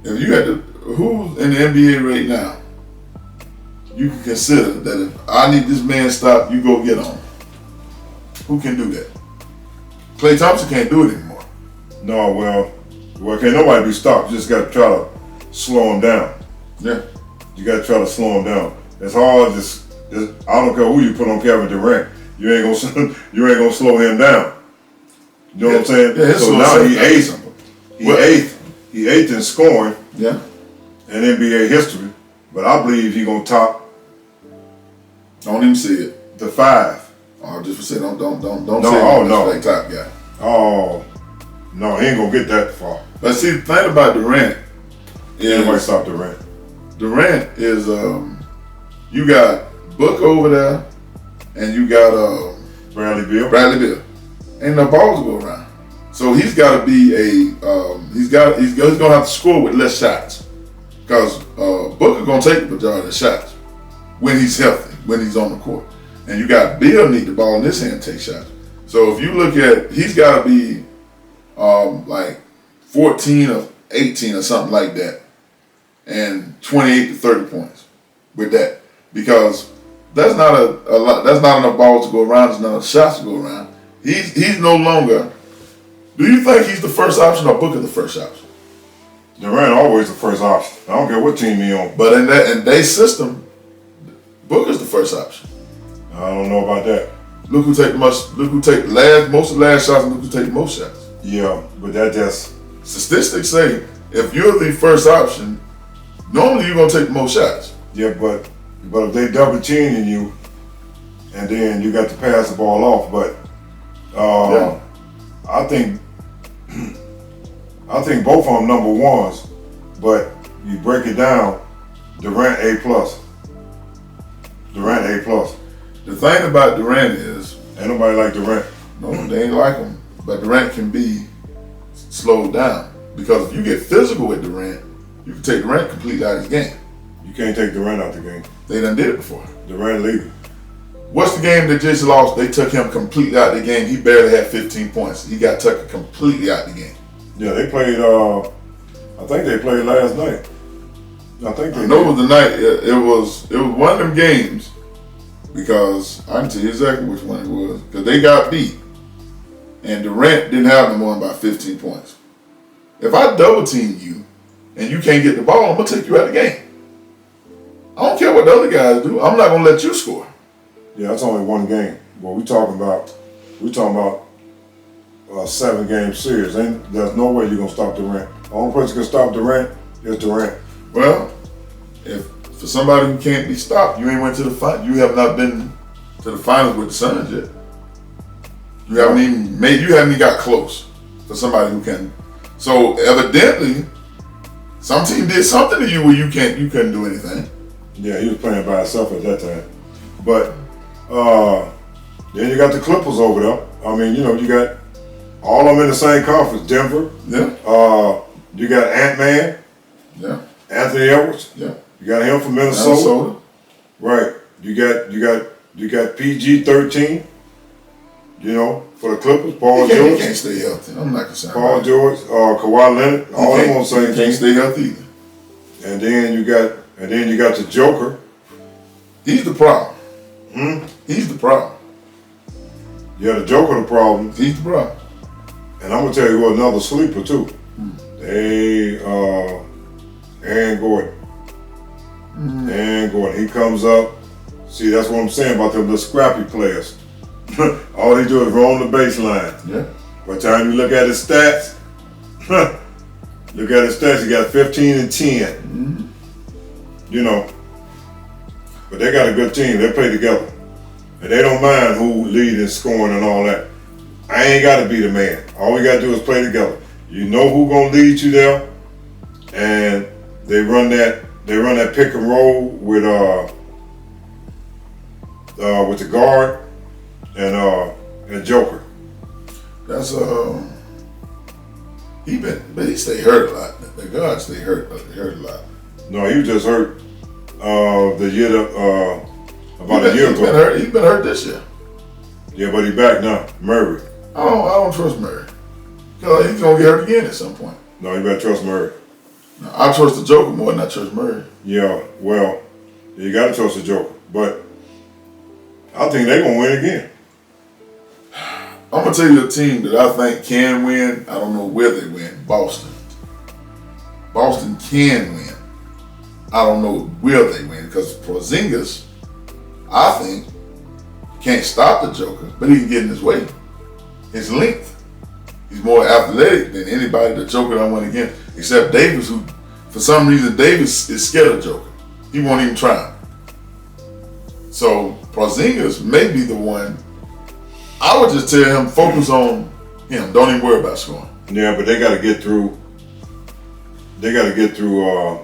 Speaker 1: if you had to, who's in the NBA right now, you can consider that if I need this man stopped, you go get on. Who can do that? Klay Thompson can't do it anymore.
Speaker 2: No, well, can't nobody be stopped. You just got to try to slow him down.
Speaker 1: Yeah.
Speaker 2: You got to try to slow him down. It's hard. I don't care who you put on Kevin Durant. You ain't gonna slow him down. You know what I'm saying?
Speaker 1: Yeah,
Speaker 2: so now he eighth. He eighth in scoring.
Speaker 1: Yeah.
Speaker 2: In NBA history. But I believe he gonna top
Speaker 1: Don't even see it.
Speaker 2: the 5.
Speaker 1: Oh, just for say don't
Speaker 2: No,
Speaker 1: say
Speaker 2: oh,
Speaker 1: he's
Speaker 2: no.
Speaker 1: like top guy.
Speaker 2: Oh no, he ain't gonna get that far.
Speaker 1: But see, the thing about Durant
Speaker 2: Anybody
Speaker 1: is
Speaker 2: stop Durant.
Speaker 1: Durant is you got Book over there, and you got
Speaker 2: Bradley Beal.
Speaker 1: Ain't no balls to go around. So he's got to be he's gonna have to score with less shots, because Booker gonna take the majority of the shots when he's healthy, when he's on the court, and you got Beal need the ball in his hand to take shots. So if you look at, he's got to be like 14 or 18 or something like that, and 28 to 30 points with that, because that's not a lot. That's not enough balls to go around. There's not enough shots to go around. He's no longer. Do you think he's the first option or Booker the first option?
Speaker 2: Durant always the first option. I don't care what team he on.
Speaker 1: But in their system, Booker's the first option.
Speaker 2: I don't know about that.
Speaker 1: Look who take most of the last shots, and look who take the most shots.
Speaker 2: Yeah, but that just
Speaker 1: Statistics say if you're the first option, normally you're gonna take the most shots.
Speaker 2: yeah, but if they double teaming you, and then you got to pass the ball off, but
Speaker 1: Yeah.
Speaker 2: I think both of them number ones, but you break it down, Durant A+. Durant A+.
Speaker 1: The thing about Durant is,
Speaker 2: Ain't nobody like Durant.
Speaker 1: no, they ain't like him, but Durant can be slowed down, because if you get physical with Durant, you can take Durant completely out of his game.
Speaker 2: You can't take Durant out the game.
Speaker 1: They done did it before.
Speaker 2: Durant leaving.
Speaker 1: What's the game that just lost? They took him completely out of the game. He barely had 15 points. He got Tucker completely out of the game.
Speaker 2: Yeah, they played. I think they played last night. I think they.
Speaker 1: I know it was the night. It was one of them games, because I can tell you exactly which one it was, because they got beat, and Durant didn't have them on by 15 points. If I double team you and you can't get the ball, I'm gonna take you out of the game. I don't care what the other guys do. I'm not gonna let you score.
Speaker 2: Yeah, that's only one game. What we talking about a 7-game series. There's no way you're gonna stop Durant. The only person can stop Durant is Durant.
Speaker 1: Well, if for somebody who can't be stopped, you ain't went to the final. You have not been to the finals with the Suns yet. You haven't even got close for somebody who can. So evidently, some team did something to you where you couldn't do anything.
Speaker 2: Yeah, he was playing by himself at that time. But then you got the Clippers over there. I mean, you got all of them in the same conference. Denver.
Speaker 1: Yeah.
Speaker 2: You got Ant-Man.
Speaker 1: Yeah.
Speaker 2: Anthony Edwards.
Speaker 1: Yeah.
Speaker 2: You got him from Minnesota. Right. You got PG-13. For the Clippers, Paul
Speaker 1: He
Speaker 2: George.
Speaker 1: can't stay healthy. I'm not concerned.
Speaker 2: Paul
Speaker 1: about
Speaker 2: George, Kawhi Leonard, all them on the same
Speaker 1: He can't
Speaker 2: team.
Speaker 1: stay healthy either.
Speaker 2: And then you got the Joker.
Speaker 1: He's the problem. He's the problem.
Speaker 2: Yeah, the Joker the problem.
Speaker 1: He's the problem.
Speaker 2: And I'm gonna tell you what, another sleeper too. Aaron Gordon. Aaron Gordon. He comes up. See, that's what I'm saying about them little scrappy players. All they do is roll the baseline.
Speaker 1: Yeah.
Speaker 2: By the time you look at his stats, he got 15 and 10. But they got a good team. They play together. And they don't mind who lead in scoring and all that. I ain't got to be the man. All we got to do is play together. You know who gonna lead you there, and they run that pick and roll with the guard and Joker.
Speaker 1: That's he stay hurt a lot. The guard stay hurt a lot.
Speaker 2: No, he was just hurt about a year ago.
Speaker 1: He's been hurt this year.
Speaker 2: Yeah, but he back now. Murray.
Speaker 1: I don't trust Murray. Cause he's gonna get hurt again at some point.
Speaker 2: No, you better trust Murray.
Speaker 1: No, I trust the Joker more than I trust Murray.
Speaker 2: Yeah, well, you gotta trust the Joker, but I think they're gonna win again.
Speaker 1: I'm gonna tell you the team that I think can win. I don't know where they win. Boston. Boston can win. I don't know where they win because Porzingis, I think, can't stop the Joker, but he can get in his way. His length. He's more athletic than anybody the Joker I went against, except Davis, who, for some reason, Davis is scared of Joker. He won't even try him. So Porzingis may be the one. I would just tell him, focus on him. Don't even worry about scoring.
Speaker 2: Yeah, but they got to get through. They got to get through.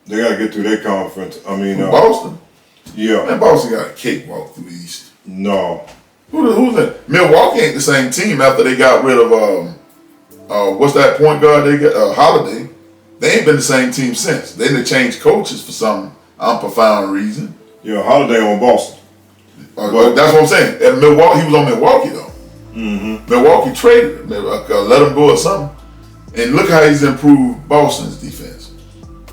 Speaker 2: They got to get through their conference. I mean,
Speaker 1: Boston.
Speaker 2: Yeah.
Speaker 1: Man, Boston got a cakewalk through the East.
Speaker 2: No.
Speaker 1: Who's that? Milwaukee ain't the same team after they got rid of what's that point guard they got? Holiday. They ain't been the same team since. They done changed coaches for some unprofound reason.
Speaker 2: Yeah, Holiday on Boston.
Speaker 1: But that's what I'm saying. At Milwaukee, he was on Milwaukee though.
Speaker 2: Mm-hmm.
Speaker 1: Milwaukee traded him, let him go or something. And look how he's improved Boston's defense.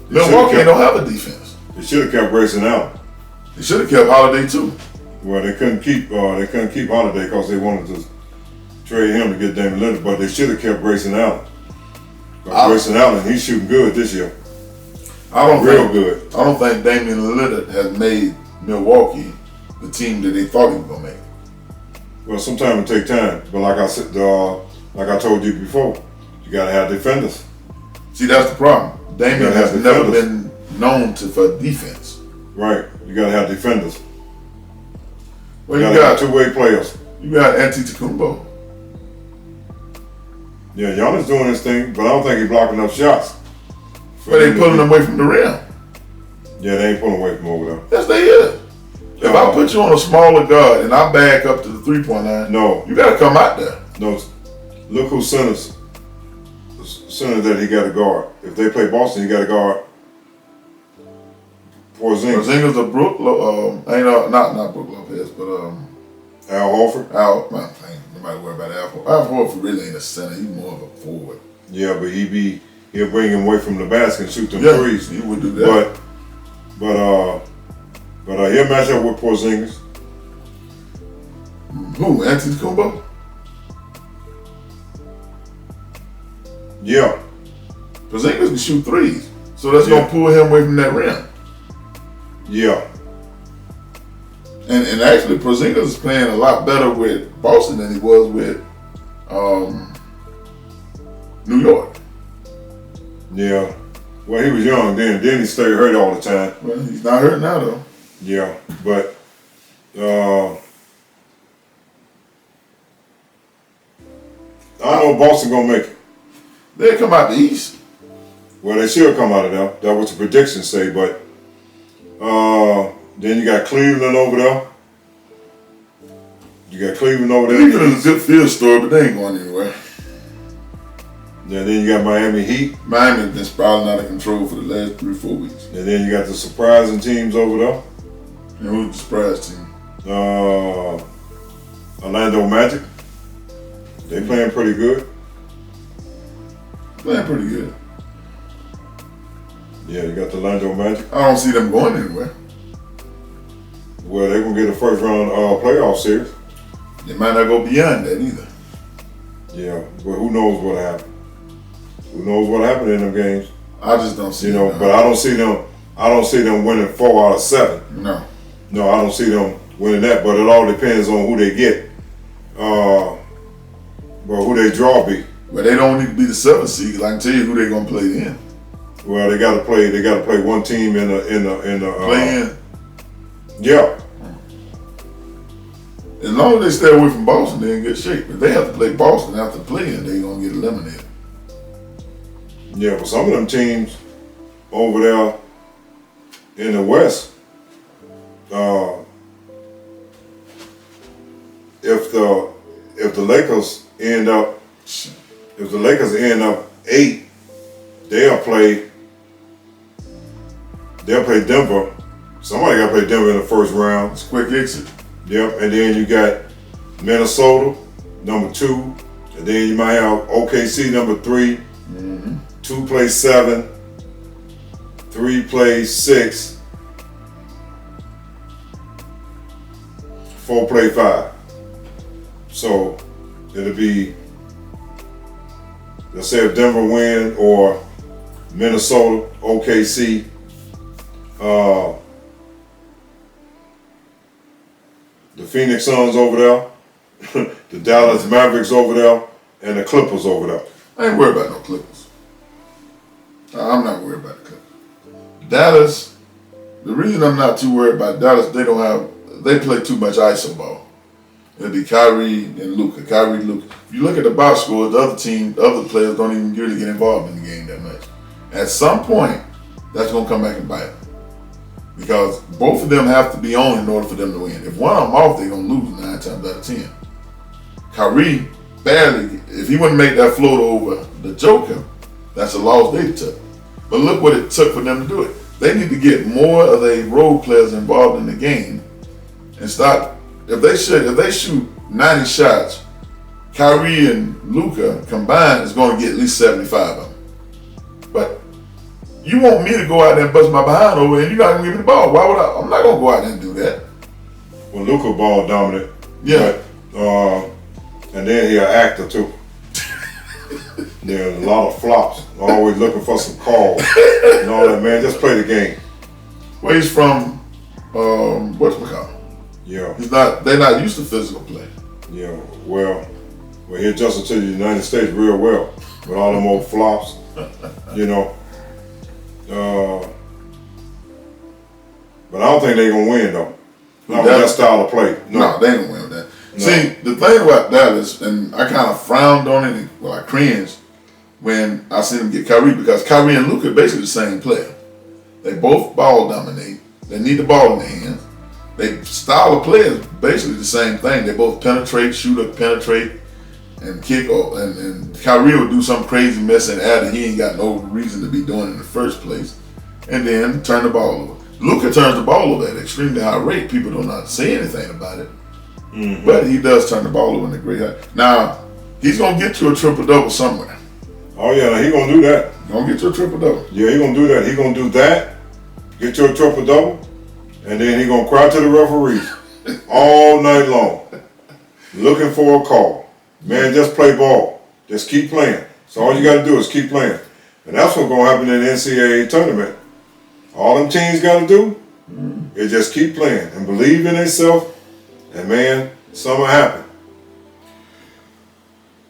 Speaker 1: Milwaukee don't have a defense.
Speaker 2: They should have kept Grayson Allen.
Speaker 1: They should have kept Holiday too.
Speaker 2: Well, they couldn't keep Holiday because they wanted to trade him to get Damian Lillard, but they should have kept Grayson Allen. Grayson Allen, he's shooting good this year. Real good.
Speaker 1: I don't think Damian Lillard has made Milwaukee the team that they thought he was gonna make.
Speaker 2: Well, sometimes it takes time, but like I said, like I told you before, you gotta have defenders.
Speaker 1: See, that's the problem. Damian has never been known for defense.
Speaker 2: Right. You gotta have defenders.
Speaker 1: Well,
Speaker 2: you got two-way players.
Speaker 1: You got Antetokounmpo.
Speaker 2: Yeah, Giannis doing his thing, but I don't think he's blocking enough shots.
Speaker 1: But they pulling them away from the rim.
Speaker 2: Yeah, they ain't pulling away from over there.
Speaker 1: Yes, they is. If I put you on a smaller guard and I back up to the 3-point line,
Speaker 2: no,
Speaker 1: you gotta come out there.
Speaker 2: No, look who centers that he got to guard. If they play Boston, he got to guard Porzingis.
Speaker 1: Porzingis or Brook, not Brook Lopez, but
Speaker 2: Al Horford.
Speaker 1: Nobody worry about Al. Al Horford really ain't a center. He's more of a forward.
Speaker 2: Yeah, but he'll bring him away from the basket and shoot them threes.
Speaker 1: He would do that.
Speaker 2: But he'll match up with Porzingis.
Speaker 1: Who? Antetokounmpo?
Speaker 2: Yeah.
Speaker 1: Porzingis can shoot threes, so that's gonna pull him away from that rim.
Speaker 2: Yeah.
Speaker 1: And actually, Porzingis is playing a lot better with Boston than he was with New York.
Speaker 2: Yeah. Well, he was young then. Then he stayed hurt all the time.
Speaker 1: Well, he's not hurt now though.
Speaker 2: Yeah, but I don't know if Boston gonna make it.
Speaker 1: They'll come out the East.
Speaker 2: Well, they should come out of there. That's what the predictions say. But then you got Cleveland over there.
Speaker 1: Cleveland is a good field story, but they ain't going anywhere.
Speaker 2: Yeah, then you got Miami Heat.
Speaker 1: Miami's been spiraling out of control for the last 3-4 weeks.
Speaker 2: And then you got the surprising teams over there.
Speaker 1: And who's the surprise team?
Speaker 2: Orlando Magic. They playing pretty good.
Speaker 1: Playing pretty good.
Speaker 2: Yeah, you got the Orlando Magic.
Speaker 1: I don't see them going anywhere.
Speaker 2: Well, they're going to get a first round playoff series.
Speaker 1: They might not go beyond that either.
Speaker 2: Yeah, but who knows what happened? Who knows what happened in them games?
Speaker 1: I just don't see
Speaker 2: them. But I don't see them winning 4 out of 7.
Speaker 1: No,
Speaker 2: I don't see them winning that. But it all depends on who they get. But who they draw be.
Speaker 1: But they don't need to be the 7th seed, because I can tell you who they're gonna play in.
Speaker 2: Well, they got to play one team in the
Speaker 1: play in.
Speaker 2: Yeah.
Speaker 1: as long as they stay away from Boston, they're in good shape. If they have to play Boston after playing, they're gonna get eliminated.
Speaker 2: Yeah, but some of them teams over there in the West, if the Lakers end up 8, they'll play Denver. Somebody got to play Denver in the first round.
Speaker 1: It's a quick exit.
Speaker 2: Yep, and then you got Minnesota, number 2, and then you might have OKC, number 3. 2 plays 7, 3 plays 6, 4 play 5. So it'll be, let's say if Denver win or Minnesota, OKC, the Phoenix Suns over there, the Dallas Mavericks over there, and the Clippers over there.
Speaker 1: I ain't worried about no Clippers. I'm not worried about the Clippers. Dallas, the reason I'm not too worried about Dallas, they play too much ISO ball. It'll be Kyrie and Luka. If you look at the box scores, the other players don't even really get involved in the game that much. At some point, that's going to come back and bite them. Because both of them have to be on in order for them to win. If one of them off, they're going to lose 9 times out of 10. Kyrie, barely, if he wouldn't make that float over the Joker, that's a loss they took. But look what it took for them to do it. They need to get more of their role players involved in the game and stop. If they shoot 90 shots, Kyrie and Luka combined is going to get at least 75 of them. But you want me to go out there and bust my behind over and you're not going to give me the ball. Why would I? I'm not going to go out there and do that.
Speaker 2: Well, Luka ball dominant.
Speaker 1: Yeah.
Speaker 2: But, and then he an actor too. There's a lot of flops. Always looking for some calls and all that. Man, just play the game.
Speaker 1: Well, he's from whatchamacallit.
Speaker 2: Yeah.
Speaker 1: They're not used to physical play.
Speaker 2: Yeah. Well, he adjusted to the United States real well with all them old flops. You know. But I don't think they're gonna win though. Not with that style of play.
Speaker 1: No, they ain't gonna win with that.
Speaker 2: No.
Speaker 1: See, the thing about Dallas, and I kind of frowned on it, well, I cringed when I seen them get Kyrie, because Kyrie and Luka are basically the same player. They both ball dominate. They need the ball in their hands. They style of play is basically the same thing. They both penetrate, shoot up, penetrate, and kick. And Kyrie will do some crazy mess and add that he ain't got no reason to be doing in the first place, and then turn the ball over. Luka turns the ball over at an extremely high rate. People do not say anything about it. Mm-hmm. But he does turn the ball over in a great high. Now, he's going to get you a triple-double somewhere.
Speaker 2: Oh, yeah, he going to do that.
Speaker 1: Going to get you a triple-double.
Speaker 2: Yeah, he going to do that. He going to do that, get you a triple-double, and then he going to cry to the referees all night long, looking for a call. Man, just play ball. Just keep playing. So all you got to do is keep playing. And that's what's going to happen in the NCAA tournament. All them teams got to do is just keep playing and believe in themselves. And man, something happen.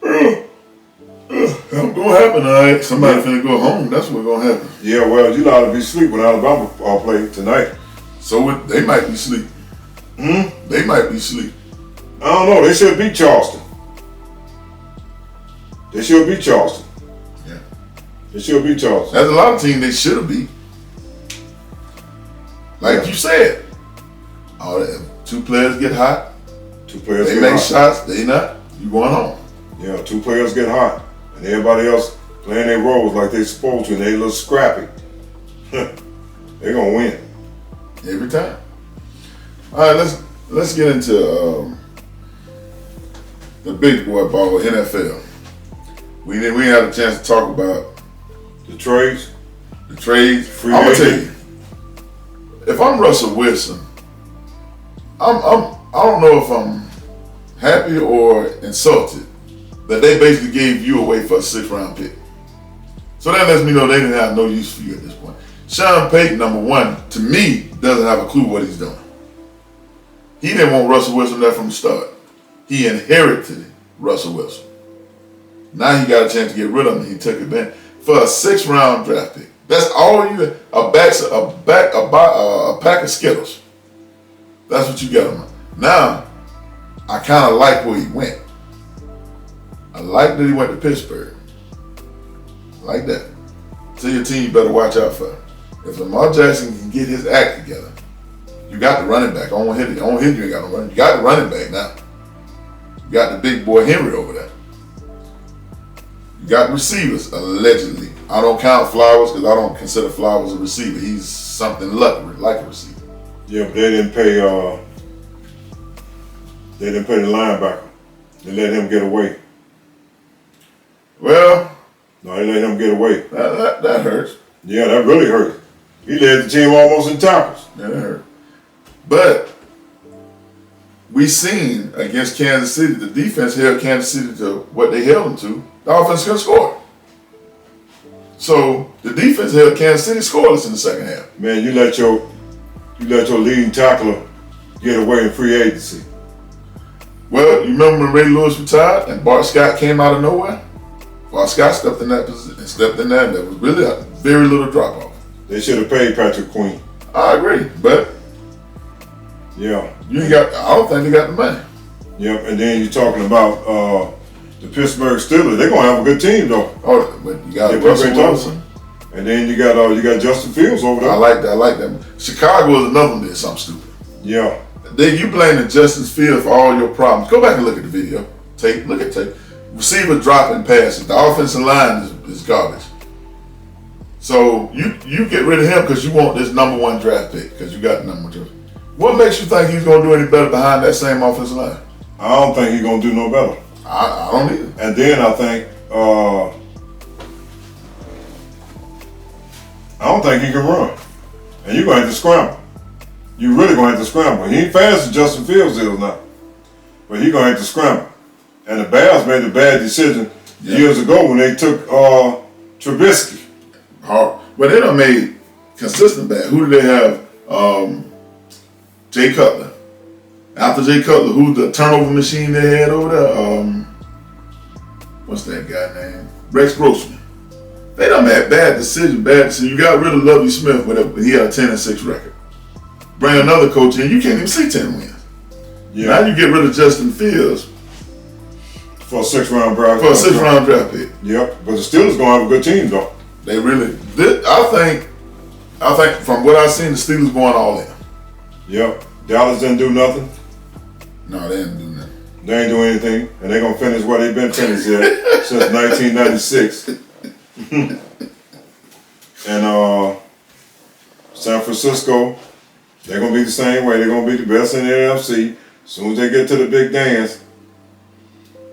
Speaker 1: That's gonna happen, all right. Somebody finna go home. That's what's gonna happen.
Speaker 2: Yeah, well, you ought to be asleep when Alabama play tonight.
Speaker 1: So they might be asleep. They might be asleep.
Speaker 2: I don't know. They should beat Charleston. They should beat Charleston.
Speaker 1: Yeah.
Speaker 2: They should beat Charleston.
Speaker 1: There's a lot of teams they should have beat. Like you said, all that. 2 players get hot.
Speaker 2: 2 players
Speaker 1: they
Speaker 2: get
Speaker 1: make
Speaker 2: hot.
Speaker 1: shots. They not. You going home.
Speaker 2: Yeah, 2 players get hot. And everybody else playing their roles like they supposed to. And they a little scrappy. They're going to win.
Speaker 1: Every time. All right, let's get into the big boy ball, NFL. We didn't have a chance to talk about
Speaker 2: the trades.
Speaker 1: I'm gonna tell you, if I'm Russell Wilson, I don't know if I'm happy or insulted that they basically gave you away for a 6th-round pick. So that lets me know they didn't have no use for you at this point. Sean Payton, number 1, to me, doesn't have a clue what he's doing. He didn't want Russell Wilson there from the start. He inherited Russell Wilson. Now he got a chance to get rid of him. He took advantage for a 6th-round draft pick. That's all you a pack of Skittles. That's what you got him. Now, I kind of like where he went. I like that he went to Pittsburgh. I like that. So your team you better watch out for. If Lamar Jackson can get his act together, you got the running back. I won't hit you. You ain't got no running. You got the running back now. You got the big boy Henry over there. You got receivers, allegedly. I don't count Flowers because I don't consider Flowers a receiver. He's something like a receiver.
Speaker 2: Yeah, but they didn't pay the linebacker. They let him get away.
Speaker 1: Well,
Speaker 2: No, they let him get away.
Speaker 1: that hurts.
Speaker 2: Yeah, that really hurt. He led the team almost in tackles.
Speaker 1: Yeah, that hurt. But we seen against Kansas City, the defense held Kansas City to what they held them to. The offense couldn't score. So the defense held Kansas City scoreless in the second half.
Speaker 2: Man, you let your leading tackler get away in free agency.
Speaker 1: Well, you remember when Ray Lewis retired and Bart Scott came out of nowhere? Bart Scott stepped in that position and stepped in there, and there was really a very little drop off.
Speaker 2: They should have paid Patrick Queen.
Speaker 1: I agree, but
Speaker 2: Yeah.
Speaker 1: I don't think they got the money.
Speaker 2: Yep. And then you're talking about the Pittsburgh Steelers. They're gonna have a good team though.
Speaker 1: Oh, but you got
Speaker 2: Yeah,
Speaker 1: Russell
Speaker 2: Ray
Speaker 1: Wilson.
Speaker 2: And then you got Justin Fields over there.
Speaker 1: I like that. Chicago is another one that did something stupid.
Speaker 2: Yeah.
Speaker 1: You blaming Justin Fields for all your problems. Go back and look at the video. Look at tape. Receiver dropping passes. The offensive line is garbage. So you get rid of him because you want this number one draft pick because you got the number two. What makes you think he's going to do any better behind that same offensive line?
Speaker 2: I don't think he's gonna do no better.
Speaker 1: I don't either.
Speaker 2: And then I think I don't think he can run. And you're gonna have to scramble. You really gonna have to scramble. He ain't fast as Justin Fields is now. But he gonna have to scramble. And the Bears made a bad decision years ago when they took Trubisky.
Speaker 1: Hard. But they done made consistent bad. Who do they have? Jay Cutler. After Jay Cutler, who's the turnover machine they had over there? What's that guy name? Rex Grossman. They done made bad decision. You got rid of Lovie Smith when he had a 10-6 record. Bring another coach in, you can't even see 10 wins.
Speaker 2: Yeah.
Speaker 1: Now you get rid of Justin Fields
Speaker 2: For a six-round draft
Speaker 1: pick.
Speaker 2: Yep. But the Steelers gonna have a good team though.
Speaker 1: They really did. I think from what I've seen, the Steelers going all in.
Speaker 2: Yep. Dallas didn't do nothing.
Speaker 1: No, they didn't do nothing.
Speaker 2: They ain't doing anything. And they're gonna finish where they've been finished at since 1996. And San Francisco, they're gonna be the same way. They're gonna be the best in the NFC. As soon as they get to the big dance,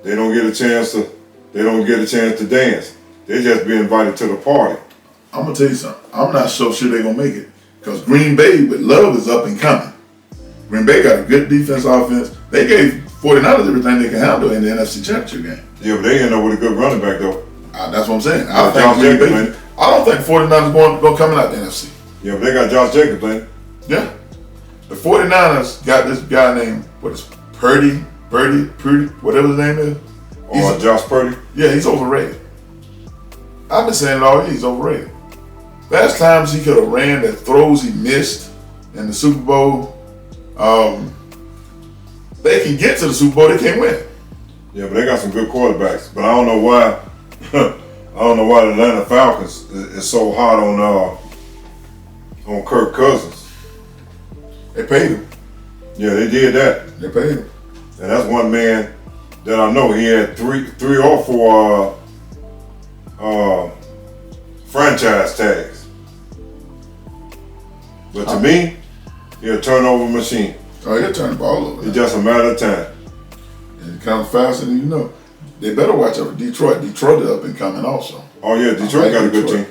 Speaker 2: they don't get a chance to dance. They just be invited to the party.
Speaker 1: I'm gonna tell you something. I'm not so sure they're gonna make it because Green Bay with Love is up and coming. Green Bay got a good defense, offense. They gave 49ers everything they can handle in the NFC Championship game.
Speaker 2: Yeah, but they end up with a good running back though.
Speaker 1: That's what I'm saying.
Speaker 2: Josh Jacobs,
Speaker 1: I don't think 49ers going coming out the NFC.
Speaker 2: Yeah, but they got Josh Jacobs, ain't they?
Speaker 1: Yeah. The 49ers got this guy named, Purdy, whatever his name is.
Speaker 2: Or Josh Purdy.
Speaker 1: Yeah, he's overrated. I've been saying it all year, he's overrated. Last times he could have ran, the throws he missed in the Super Bowl, they can get to the Super Bowl, they can't win.
Speaker 2: Yeah, but they got some good quarterbacks. But I don't know why. I don't know why the Atlanta Falcons is so hot on Kirk Cousins.
Speaker 1: They paid him.
Speaker 2: Yeah, they did that.
Speaker 1: They paid him.
Speaker 2: And that's one man that I know. He had three or four franchise tags. But to me, he's a turnover machine.
Speaker 1: Oh, he'll turn the ball over.
Speaker 2: It's just a matter of time.
Speaker 1: And it comes faster than you know. They better watch out for Detroit. Detroit is up and coming also.
Speaker 2: Oh yeah, Detroit got a good team.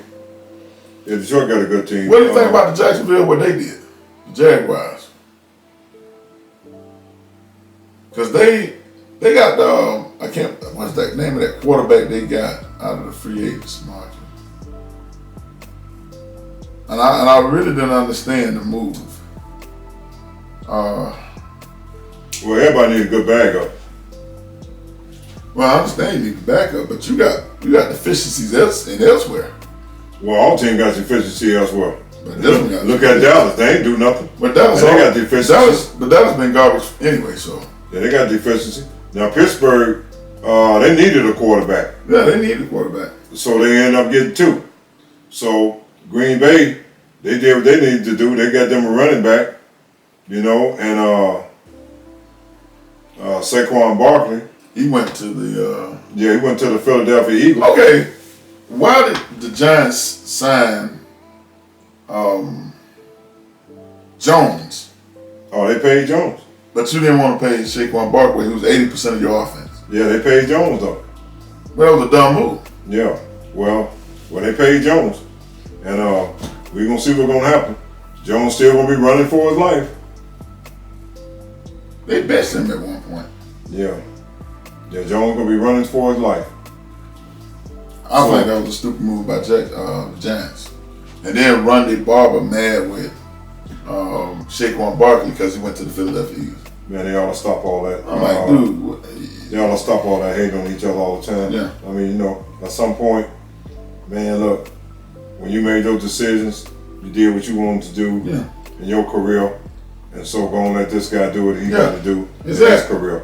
Speaker 2: Yeah, Detroit got a good team.
Speaker 1: What do you think about the Jacksonville, what they did? The Jaguars. Because they got what's that name of that quarterback they got out of the free agents market? And I really didn't understand the move.
Speaker 2: Well, everybody needs a good backup.
Speaker 1: Well, I understand you need the backup, but you got deficiencies elsewhere.
Speaker 2: Well, all teams got deficiency elsewhere.
Speaker 1: But this one
Speaker 2: Look at Dallas; they ain't do nothing.
Speaker 1: But Dallas
Speaker 2: got deficiencies.
Speaker 1: Dallas been garbage anyway. So
Speaker 2: Yeah, they got deficiency. Now Pittsburgh, they needed a quarterback.
Speaker 1: Yeah, they need a quarterback.
Speaker 2: So they ended up getting two. So Green Bay, they did what they needed to do. They got them a running back, and Saquon Barkley.
Speaker 1: He went to the.
Speaker 2: He went to the Philadelphia Eagles.
Speaker 1: Okay, why did the Giants sign Jones?
Speaker 2: Oh, they paid Jones.
Speaker 1: But you didn't want to pay Saquon Barkley, who's 80% of your offense.
Speaker 2: Yeah, they paid Jones though.
Speaker 1: Well, that was a dumb move.
Speaker 2: Yeah. Well, they paid Jones, and we're gonna see what's gonna happen. Jones still gonna be running for his life.
Speaker 1: They benched him at one point.
Speaker 2: Yeah. Yeah, Jones gonna be running for his life.
Speaker 1: I think that was a stupid move by the Giants. And then Randy Barber mad with Saquon Barkley because he went to the Philadelphia Eagles.
Speaker 2: Man, they ought to stop all that.
Speaker 1: I'm like, dude.
Speaker 2: They ought to stop all that hating on each other all the time.
Speaker 1: Yeah.
Speaker 2: I mean, at some point, man, look, when you made those decisions, you did what you wanted to do in your career. And so go and let this guy do what he got to do in his career.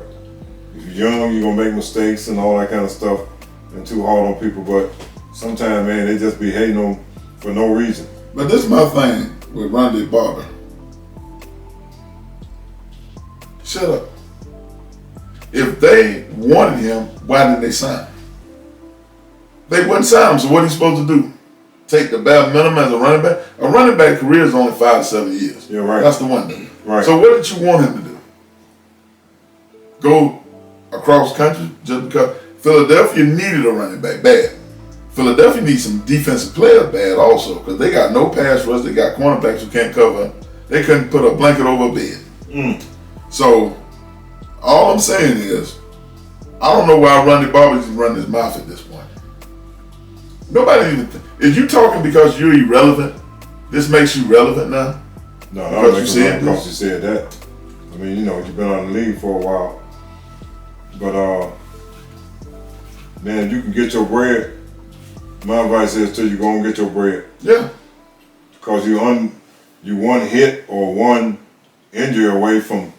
Speaker 2: If you're young, you're going to make mistakes and all that kind of stuff and too hard on people. But sometimes, man, they just be hating on for no reason.
Speaker 1: But this is my thing with Randy Barber. Shut up. If they wanted him, why didn't they sign him? They wouldn't sign him, so what are you supposed to do? Take the bare minimum as a running back? A running back career is only 5 to 7 years.
Speaker 2: Yeah, right.
Speaker 1: That's the one thing.
Speaker 2: Right.
Speaker 1: So what did you want him to do? Go across country just because Philadelphia needed a running back bad. Philadelphia needs some defensive players bad also because they got no pass rush. They got cornerbacks who can't cover. They couldn't put a blanket over a bed. So all I'm saying is, I don't know why Randy Barber is running his mouth at this point. Nobody even is you talking because you're irrelevant? This makes you relevant now?
Speaker 2: No,
Speaker 1: because
Speaker 2: because you said that. I mean, you've been on the league for a while. But man, if you can get your bread, my advice is to you go and get your bread.
Speaker 1: Yeah.
Speaker 2: Because you one hit or one injury away from,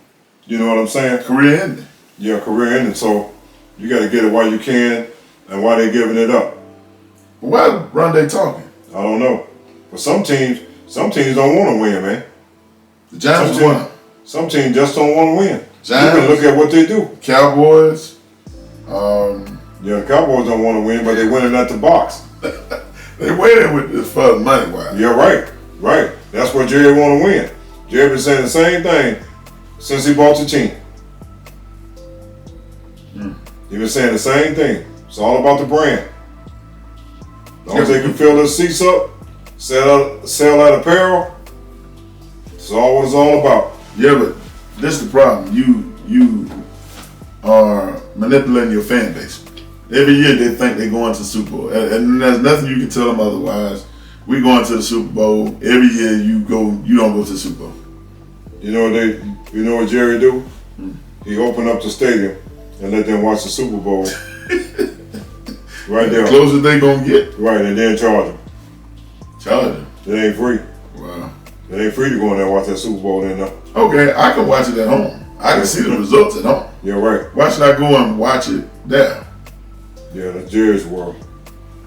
Speaker 2: you know what I'm saying?
Speaker 1: Career ending.
Speaker 2: Yeah, career ending. So you got to get it while you can and while they're giving it up.
Speaker 1: Why Randy talking?
Speaker 2: I don't know. But some teams don't want to win, man.
Speaker 1: The Giants won.
Speaker 2: Some teams just don't want to win.
Speaker 1: Giants,
Speaker 2: you can look at what they do.
Speaker 1: Cowboys.
Speaker 2: The Cowboys don't want to win, but they winning at the box.
Speaker 1: They winning with as far as money wise.
Speaker 2: Yeah, right. That's what Jerry want to win. Jerry been saying the same thing since he bought the team. He been saying the same thing. It's all about the brand. As long as they can fill their seats up, sell that apparel, it's all what it's all about.
Speaker 1: Yeah, but this is the problem. You are manipulating your fan base. Every year they think they're going to the Super Bowl. And there's nothing you can tell them otherwise. We're going to the Super Bowl. Every year you don't go to the Super Bowl.
Speaker 2: You know what Jerry do? He open up the stadium and let them watch the Super Bowl. Right there.
Speaker 1: The closest they gonna get.
Speaker 2: Right, and then charge them.
Speaker 1: Charge them.
Speaker 2: It ain't free.
Speaker 1: Wow.
Speaker 2: It ain't free to go in there and watch that Super Bowl then.
Speaker 1: Okay, I can watch it at home. I can see the results at home.
Speaker 2: Yeah, right.
Speaker 1: Why should I go and watch it there?
Speaker 2: Yeah, that's Jerry's world.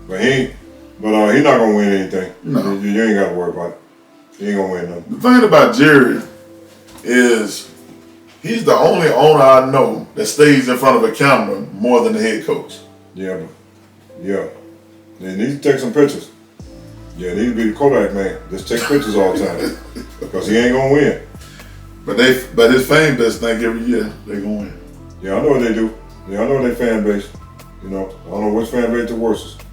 Speaker 2: But he not gonna win anything.
Speaker 1: No.
Speaker 2: You ain't gotta worry about it. He ain't gonna win nothing.
Speaker 1: The thing about Jerry is he's the only owner I know that stays in front of a camera more than the head coach.
Speaker 2: Yeah. They need to take some pictures. Yeah, need to be the Kodak man. Just take pictures all the time. Because he ain't gonna win.
Speaker 1: But his fan base think every year they gonna win.
Speaker 2: Yeah, I know what they do. Yeah, I know their fan base. I don't know which fan base the worst is.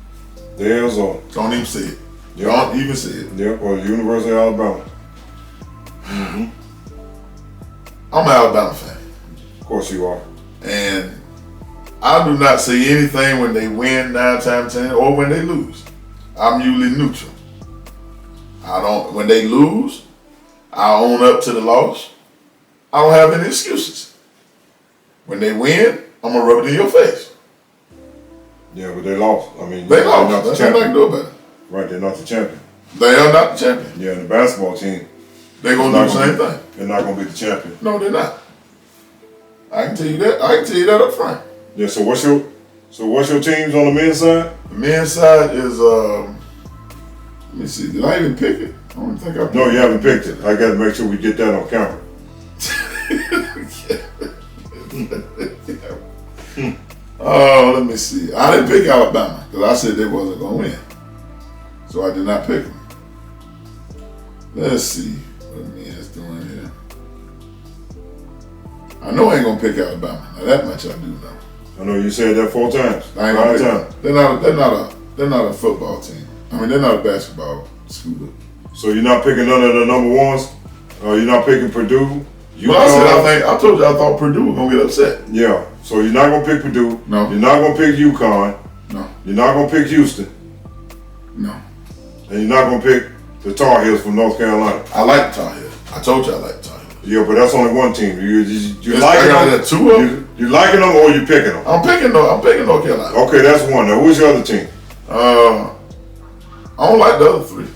Speaker 2: Theirs or
Speaker 1: Don't even see it.
Speaker 2: Yeah.
Speaker 1: Don't even see it.
Speaker 2: Yeah, or the University of Alabama.
Speaker 1: I'm an Alabama fan.
Speaker 2: Of course you are.
Speaker 1: And I do not say anything when they win 9 times 10 or when they lose. I'm usually neutral. When they lose, I own up to the loss. I don't have any excuses. When they win, I'm gonna rub it in your face.
Speaker 2: Yeah, but they lost. I mean,
Speaker 1: They
Speaker 2: they're
Speaker 1: lost.
Speaker 2: not the
Speaker 1: There's nothing I can
Speaker 2: champion.
Speaker 1: do about it.
Speaker 2: Right, they're not the champion.
Speaker 1: They are not the champion.
Speaker 2: Yeah, and the basketball team,
Speaker 1: They're gonna do the same thing.
Speaker 2: they're not gonna be the champion.
Speaker 1: No, they're not. I can tell you that. I can tell you that up front.
Speaker 2: Yeah. So what's your teams on the men's side?
Speaker 1: The men's side is let me see. Did I even pick it? I don't think I picked
Speaker 2: No, you haven't picked it. I got to make sure we get that on camera.
Speaker 1: Oh, let me see. I didn't pick Alabama because I said they wasn't gonna win, so I did not pick them. Let's see what the men's doing here. I know I ain't gonna pick Alabama. Now that much I do know.
Speaker 2: I know you said that 4 times.
Speaker 1: I ain't gonna
Speaker 2: 5
Speaker 1: pick
Speaker 2: times.
Speaker 1: them. They're not a football team. I mean, they're not a basketball school.
Speaker 2: So you're not picking none of the number ones? You're not picking Purdue?
Speaker 1: But I told you I thought Purdue was gonna get upset.
Speaker 2: Yeah. So you're not gonna pick Purdue.
Speaker 1: No.
Speaker 2: You're not gonna pick UConn.
Speaker 1: No.
Speaker 2: You're not gonna pick Houston.
Speaker 1: No.
Speaker 2: And you're not gonna pick the Tar Heels from North Carolina.
Speaker 1: I like Tar Heels. I told you I like Tar Heels.
Speaker 2: Yeah, but that's only one team. You
Speaker 1: It's
Speaker 2: liking
Speaker 1: like
Speaker 2: them?
Speaker 1: that two of them.
Speaker 2: You liking them or you picking them?
Speaker 1: I'm picking North Carolina.
Speaker 2: Okay, that's one. Now who's your other team?
Speaker 1: I don't like the other three.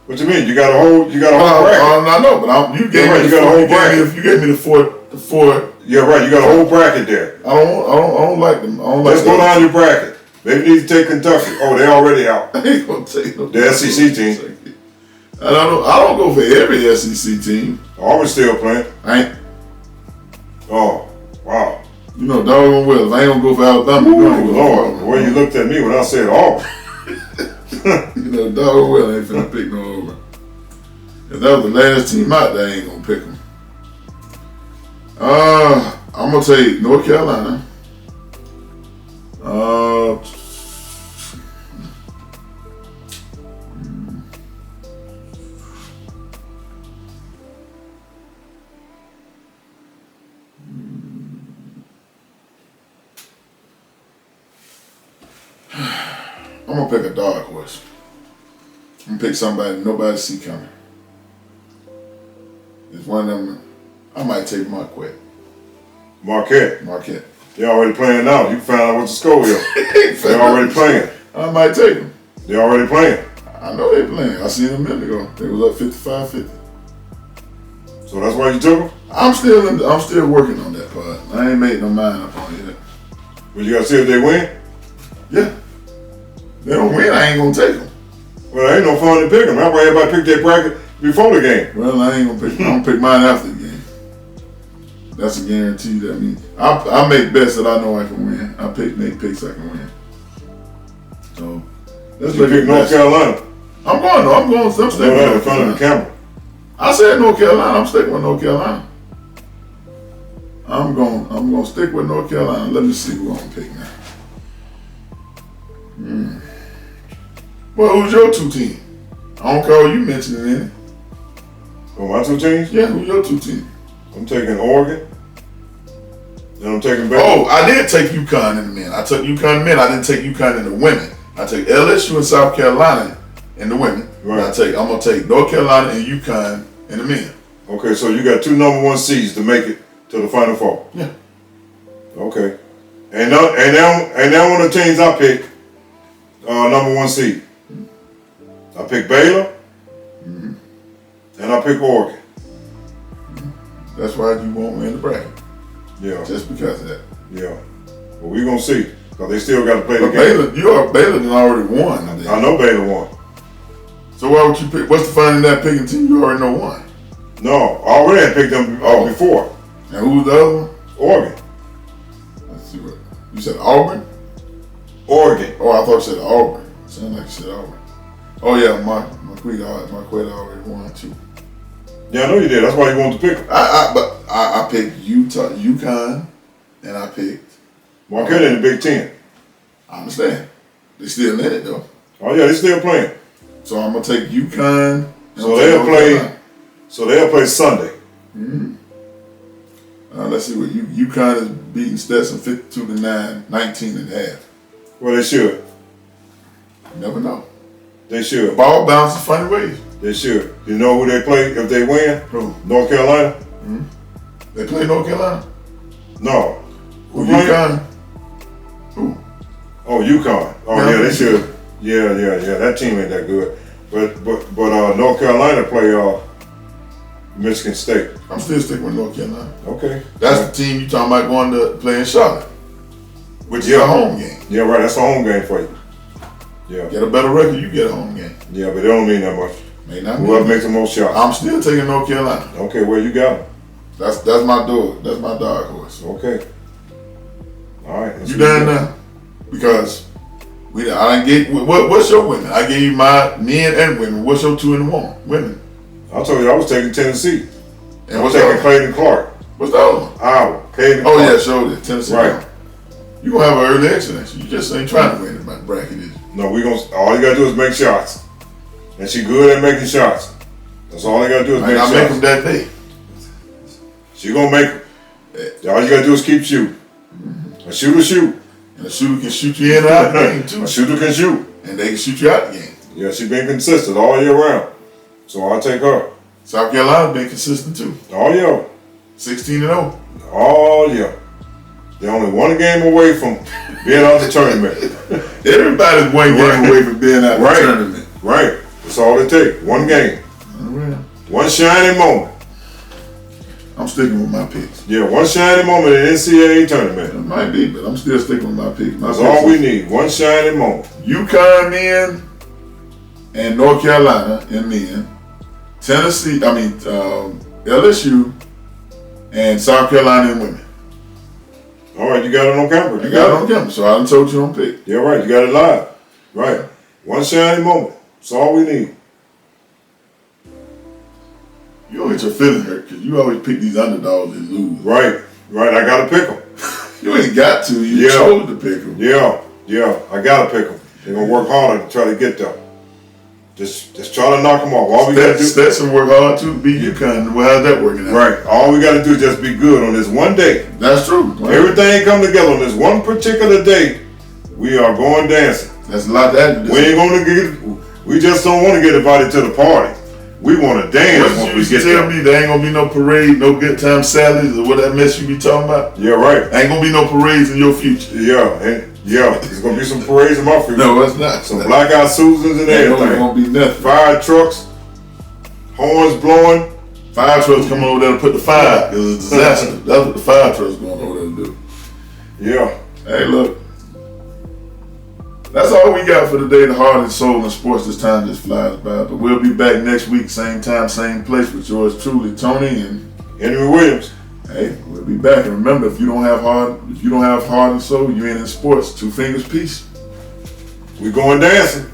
Speaker 2: What you mean? You got a whole bracket.
Speaker 1: I know, but you gave me the four.
Speaker 2: Yeah, right. You got a whole bracket there.
Speaker 1: I don't like them. I don't like
Speaker 2: Let's go down your bracket. Maybe you need to take Kentucky. Oh, they're already out.
Speaker 1: I ain't gonna take them.
Speaker 2: The SEC team.
Speaker 1: I don't go for every SEC team.
Speaker 2: Auburn's still playing.
Speaker 1: I ain't.
Speaker 2: Oh, wow.
Speaker 1: You know, doggone well. If I ain't gonna go for Alabama, you ain't gonna go for
Speaker 2: Lord,
Speaker 1: Auburn.
Speaker 2: the way you looked at me when I said Auburn.
Speaker 1: You know, doggone well I ain't finna pick no Auburn. If that was the last team out there, I ain't gonna pick them. I'm gonna take North Carolina. I'm gonna pick a dark horse. I'm gonna pick somebody nobody see coming. It's one of them. I might take Marquette.
Speaker 2: Marquette. They're already playing now. You found out what the score is. They're already playing.
Speaker 1: I might take them.
Speaker 2: They're already playing.
Speaker 1: I know they're playing. I seen them a minute ago. They was up 55-50.
Speaker 2: So that's why you took them?
Speaker 1: I'm still working on that part. I ain't made no mind up on it yet.
Speaker 2: But you gotta see if they win?
Speaker 1: Yeah. They don't win, I ain't gonna take them.
Speaker 2: Well, ain't no fun to pick them. That's why everybody picked their bracket before the game.
Speaker 1: Well, I ain't gonna pick. I'm gonna pick mine after the game. That's a guarantee. That means I make bets that I know I can win. I make picks I can win. So let's
Speaker 2: You pick North Carolina.
Speaker 1: I'm sticking with
Speaker 2: in
Speaker 1: North
Speaker 2: front of the
Speaker 1: Carolina.
Speaker 2: camera.
Speaker 1: I said North Carolina. I'm sticking with North Carolina. I'm gonna stick with North Carolina. Let me see who I'm gonna pick now. Well, who's your two teams? I don't call you mentioning any.
Speaker 2: Oh, my 2 teams?
Speaker 1: Yeah, who's your two teams?
Speaker 2: I'm taking Oregon. Then I'm taking Baylor.
Speaker 1: Oh, I did take UConn in the men. I took UConn in the men. I didn't take UConn in the women. I took LSU and South Carolina in the women.
Speaker 2: Right.
Speaker 1: I'm gonna take North Carolina and UConn in the men.
Speaker 2: Okay, so you got 2 number 1 seeds to make it to the Final Four.
Speaker 1: Yeah.
Speaker 2: Okay. And now one of the teams I picked, number 1 seed. I picked Baylor. And I picked Oregon.
Speaker 1: That's why you won't win the bracket.
Speaker 2: Yeah.
Speaker 1: Just because of that.
Speaker 2: Yeah. But we're gonna see. Because they still got to play
Speaker 1: But
Speaker 2: the game.
Speaker 1: Baylor done already won. I think.
Speaker 2: I know Baylor won.
Speaker 1: So why would you pick? What's the fun in that picking team you already know won?
Speaker 2: No, I already had picked them before.
Speaker 1: And who's the other one?
Speaker 2: Oregon.
Speaker 1: Let's see what you said. Auburn.
Speaker 2: Oregon.
Speaker 1: Oh, I thought you said Auburn. Sounded like you said Auburn. Oh yeah, Marquette already won too.
Speaker 2: Yeah, I know you did. That's why you wanted to pick them.
Speaker 1: I picked Utah, UConn, and I picked
Speaker 2: Marquette in the Big Ten.
Speaker 1: I understand. They still in it though.
Speaker 2: Oh yeah, they still playing.
Speaker 1: So I'm gonna take UConn.
Speaker 2: So they'll play Sunday.
Speaker 1: Let's see what UConn is beating Stetson 52-9, 19.5.
Speaker 2: Well, they should.
Speaker 1: You never know.
Speaker 2: They
Speaker 1: The
Speaker 2: should.
Speaker 1: ball bounces funny ways.
Speaker 2: They should. You know who they play if they win?
Speaker 1: Who?
Speaker 2: North Carolina?
Speaker 1: They play North Carolina.
Speaker 2: No.
Speaker 1: Who?
Speaker 2: playing?
Speaker 1: UConn. Who?
Speaker 2: Oh, UConn. Oh
Speaker 1: Yeah,
Speaker 2: yeah, they should. Yeah. That team ain't that good. But North Carolina play Michigan State.
Speaker 1: I'm still sticking with North Carolina.
Speaker 2: Okay.
Speaker 1: That's the team you talking about going to play in Charlotte, which is a home game.
Speaker 2: Yeah, right. That's a home game for you. Yeah.
Speaker 1: Get a better record, you get a home game.
Speaker 2: Yeah, but it don't mean that much.
Speaker 1: May not
Speaker 2: Whoever
Speaker 1: mean
Speaker 2: makes the most shots.
Speaker 1: I'm still taking North Carolina.
Speaker 2: Okay, well, you got them.
Speaker 1: That's my dog. That's my dog horse.
Speaker 2: Okay. All right.
Speaker 1: You done now? Because I didn't get what's your women? I gave you my men and women. What's your 2 and 1 women?
Speaker 2: I told you I was taking Tennessee.
Speaker 1: And
Speaker 2: I was
Speaker 1: what's
Speaker 2: taking
Speaker 1: that?
Speaker 2: Clayton Clark.
Speaker 1: What's the other one?
Speaker 2: Iowa. Clayton
Speaker 1: Oh
Speaker 2: Clark.
Speaker 1: yeah, showed it. Tennessee.
Speaker 2: Right.
Speaker 1: You gonna have an early exit. You just ain't trying to win the bracket, is you?
Speaker 2: No, all you gotta do is make shots. And she good at making shots. That's all you gotta do is make
Speaker 1: I
Speaker 2: shots.
Speaker 1: make them that day.
Speaker 2: She gonna make them. All you gotta do is keep shooting. A shooter shoot.
Speaker 1: And a shooter can shoot you in and out the game too.
Speaker 2: A shooter can shoot.
Speaker 1: And they can shoot you out the game.
Speaker 2: Yeah, she been consistent all year round. So I'll take her.
Speaker 1: South Carolina's been consistent too.
Speaker 2: All year.
Speaker 1: 16-0.
Speaker 2: All year. They're only one game away from being out the tournament.
Speaker 1: Everybody's one game away from being out the
Speaker 2: Right.
Speaker 1: tournament.
Speaker 2: Right. That's all it takes. One game.
Speaker 1: Well,
Speaker 2: One shining moment.
Speaker 1: I'm sticking with my picks.
Speaker 2: Yeah, one shining moment in the NCAA tournament.
Speaker 1: It might be, but I'm still sticking with my picks. My
Speaker 2: That's
Speaker 1: picks
Speaker 2: all we
Speaker 1: is
Speaker 2: need. One shining moment.
Speaker 1: UConn men and North Carolina in men. Tennessee, LSU and South Carolina in women.
Speaker 2: All right, you got it on camera.
Speaker 1: I got it on camera, so I done told you on pick.
Speaker 2: Yeah, right. You got it live. Right. One shining moment. That's all we need.
Speaker 1: You don't get your feelings hurt because you always pick these underdogs and lose.
Speaker 2: Right. Right. I got to pick them.
Speaker 1: You ain't got to. You
Speaker 2: Yeah.
Speaker 1: chose to pick them.
Speaker 2: Yeah. Yeah. I got to pick them. They're going to work harder to try to get there. Just try to knock them off. All we got to do.
Speaker 1: Stetson work hard too to beat UConn. Well, how's that working out?
Speaker 2: Right. All we got to do is just be good on this one day.
Speaker 1: That's true.
Speaker 2: Everything come together on this one particular day. We are going dancing.
Speaker 1: That's a lot to add to this.
Speaker 2: We ain't going to get. We just don't want to get invited to the party. We want to dance
Speaker 1: What
Speaker 2: once
Speaker 1: you
Speaker 2: we
Speaker 1: used to
Speaker 2: get
Speaker 1: tell
Speaker 2: there.
Speaker 1: me there ain't gonna be no parade, no good time salaries, or what that mess you be talking about?
Speaker 2: Yeah, right.
Speaker 1: Ain't gonna be no parades in your future.
Speaker 2: Yeah, and there's gonna be some parades in my future.
Speaker 1: No, it's not.
Speaker 2: Some blackout Susans and
Speaker 1: Ain't
Speaker 2: everything.
Speaker 1: gonna be nothing.
Speaker 2: Fire trucks, horns blowing.
Speaker 1: Fire trucks coming over there to put the fire because it's a disaster. That's what the fire trucks going over there to do.
Speaker 2: Yeah.
Speaker 1: Hey, look. That's all we got for today. The heart and soul in sports. This time just flies by. But we'll be back next week, same time, same place with yours truly, Tony and
Speaker 2: Henry Williams.
Speaker 1: hey, we'll be back. And remember, if you don't have heart and soul, you ain't in sports. 2 fingers, peace.
Speaker 2: We going dancing.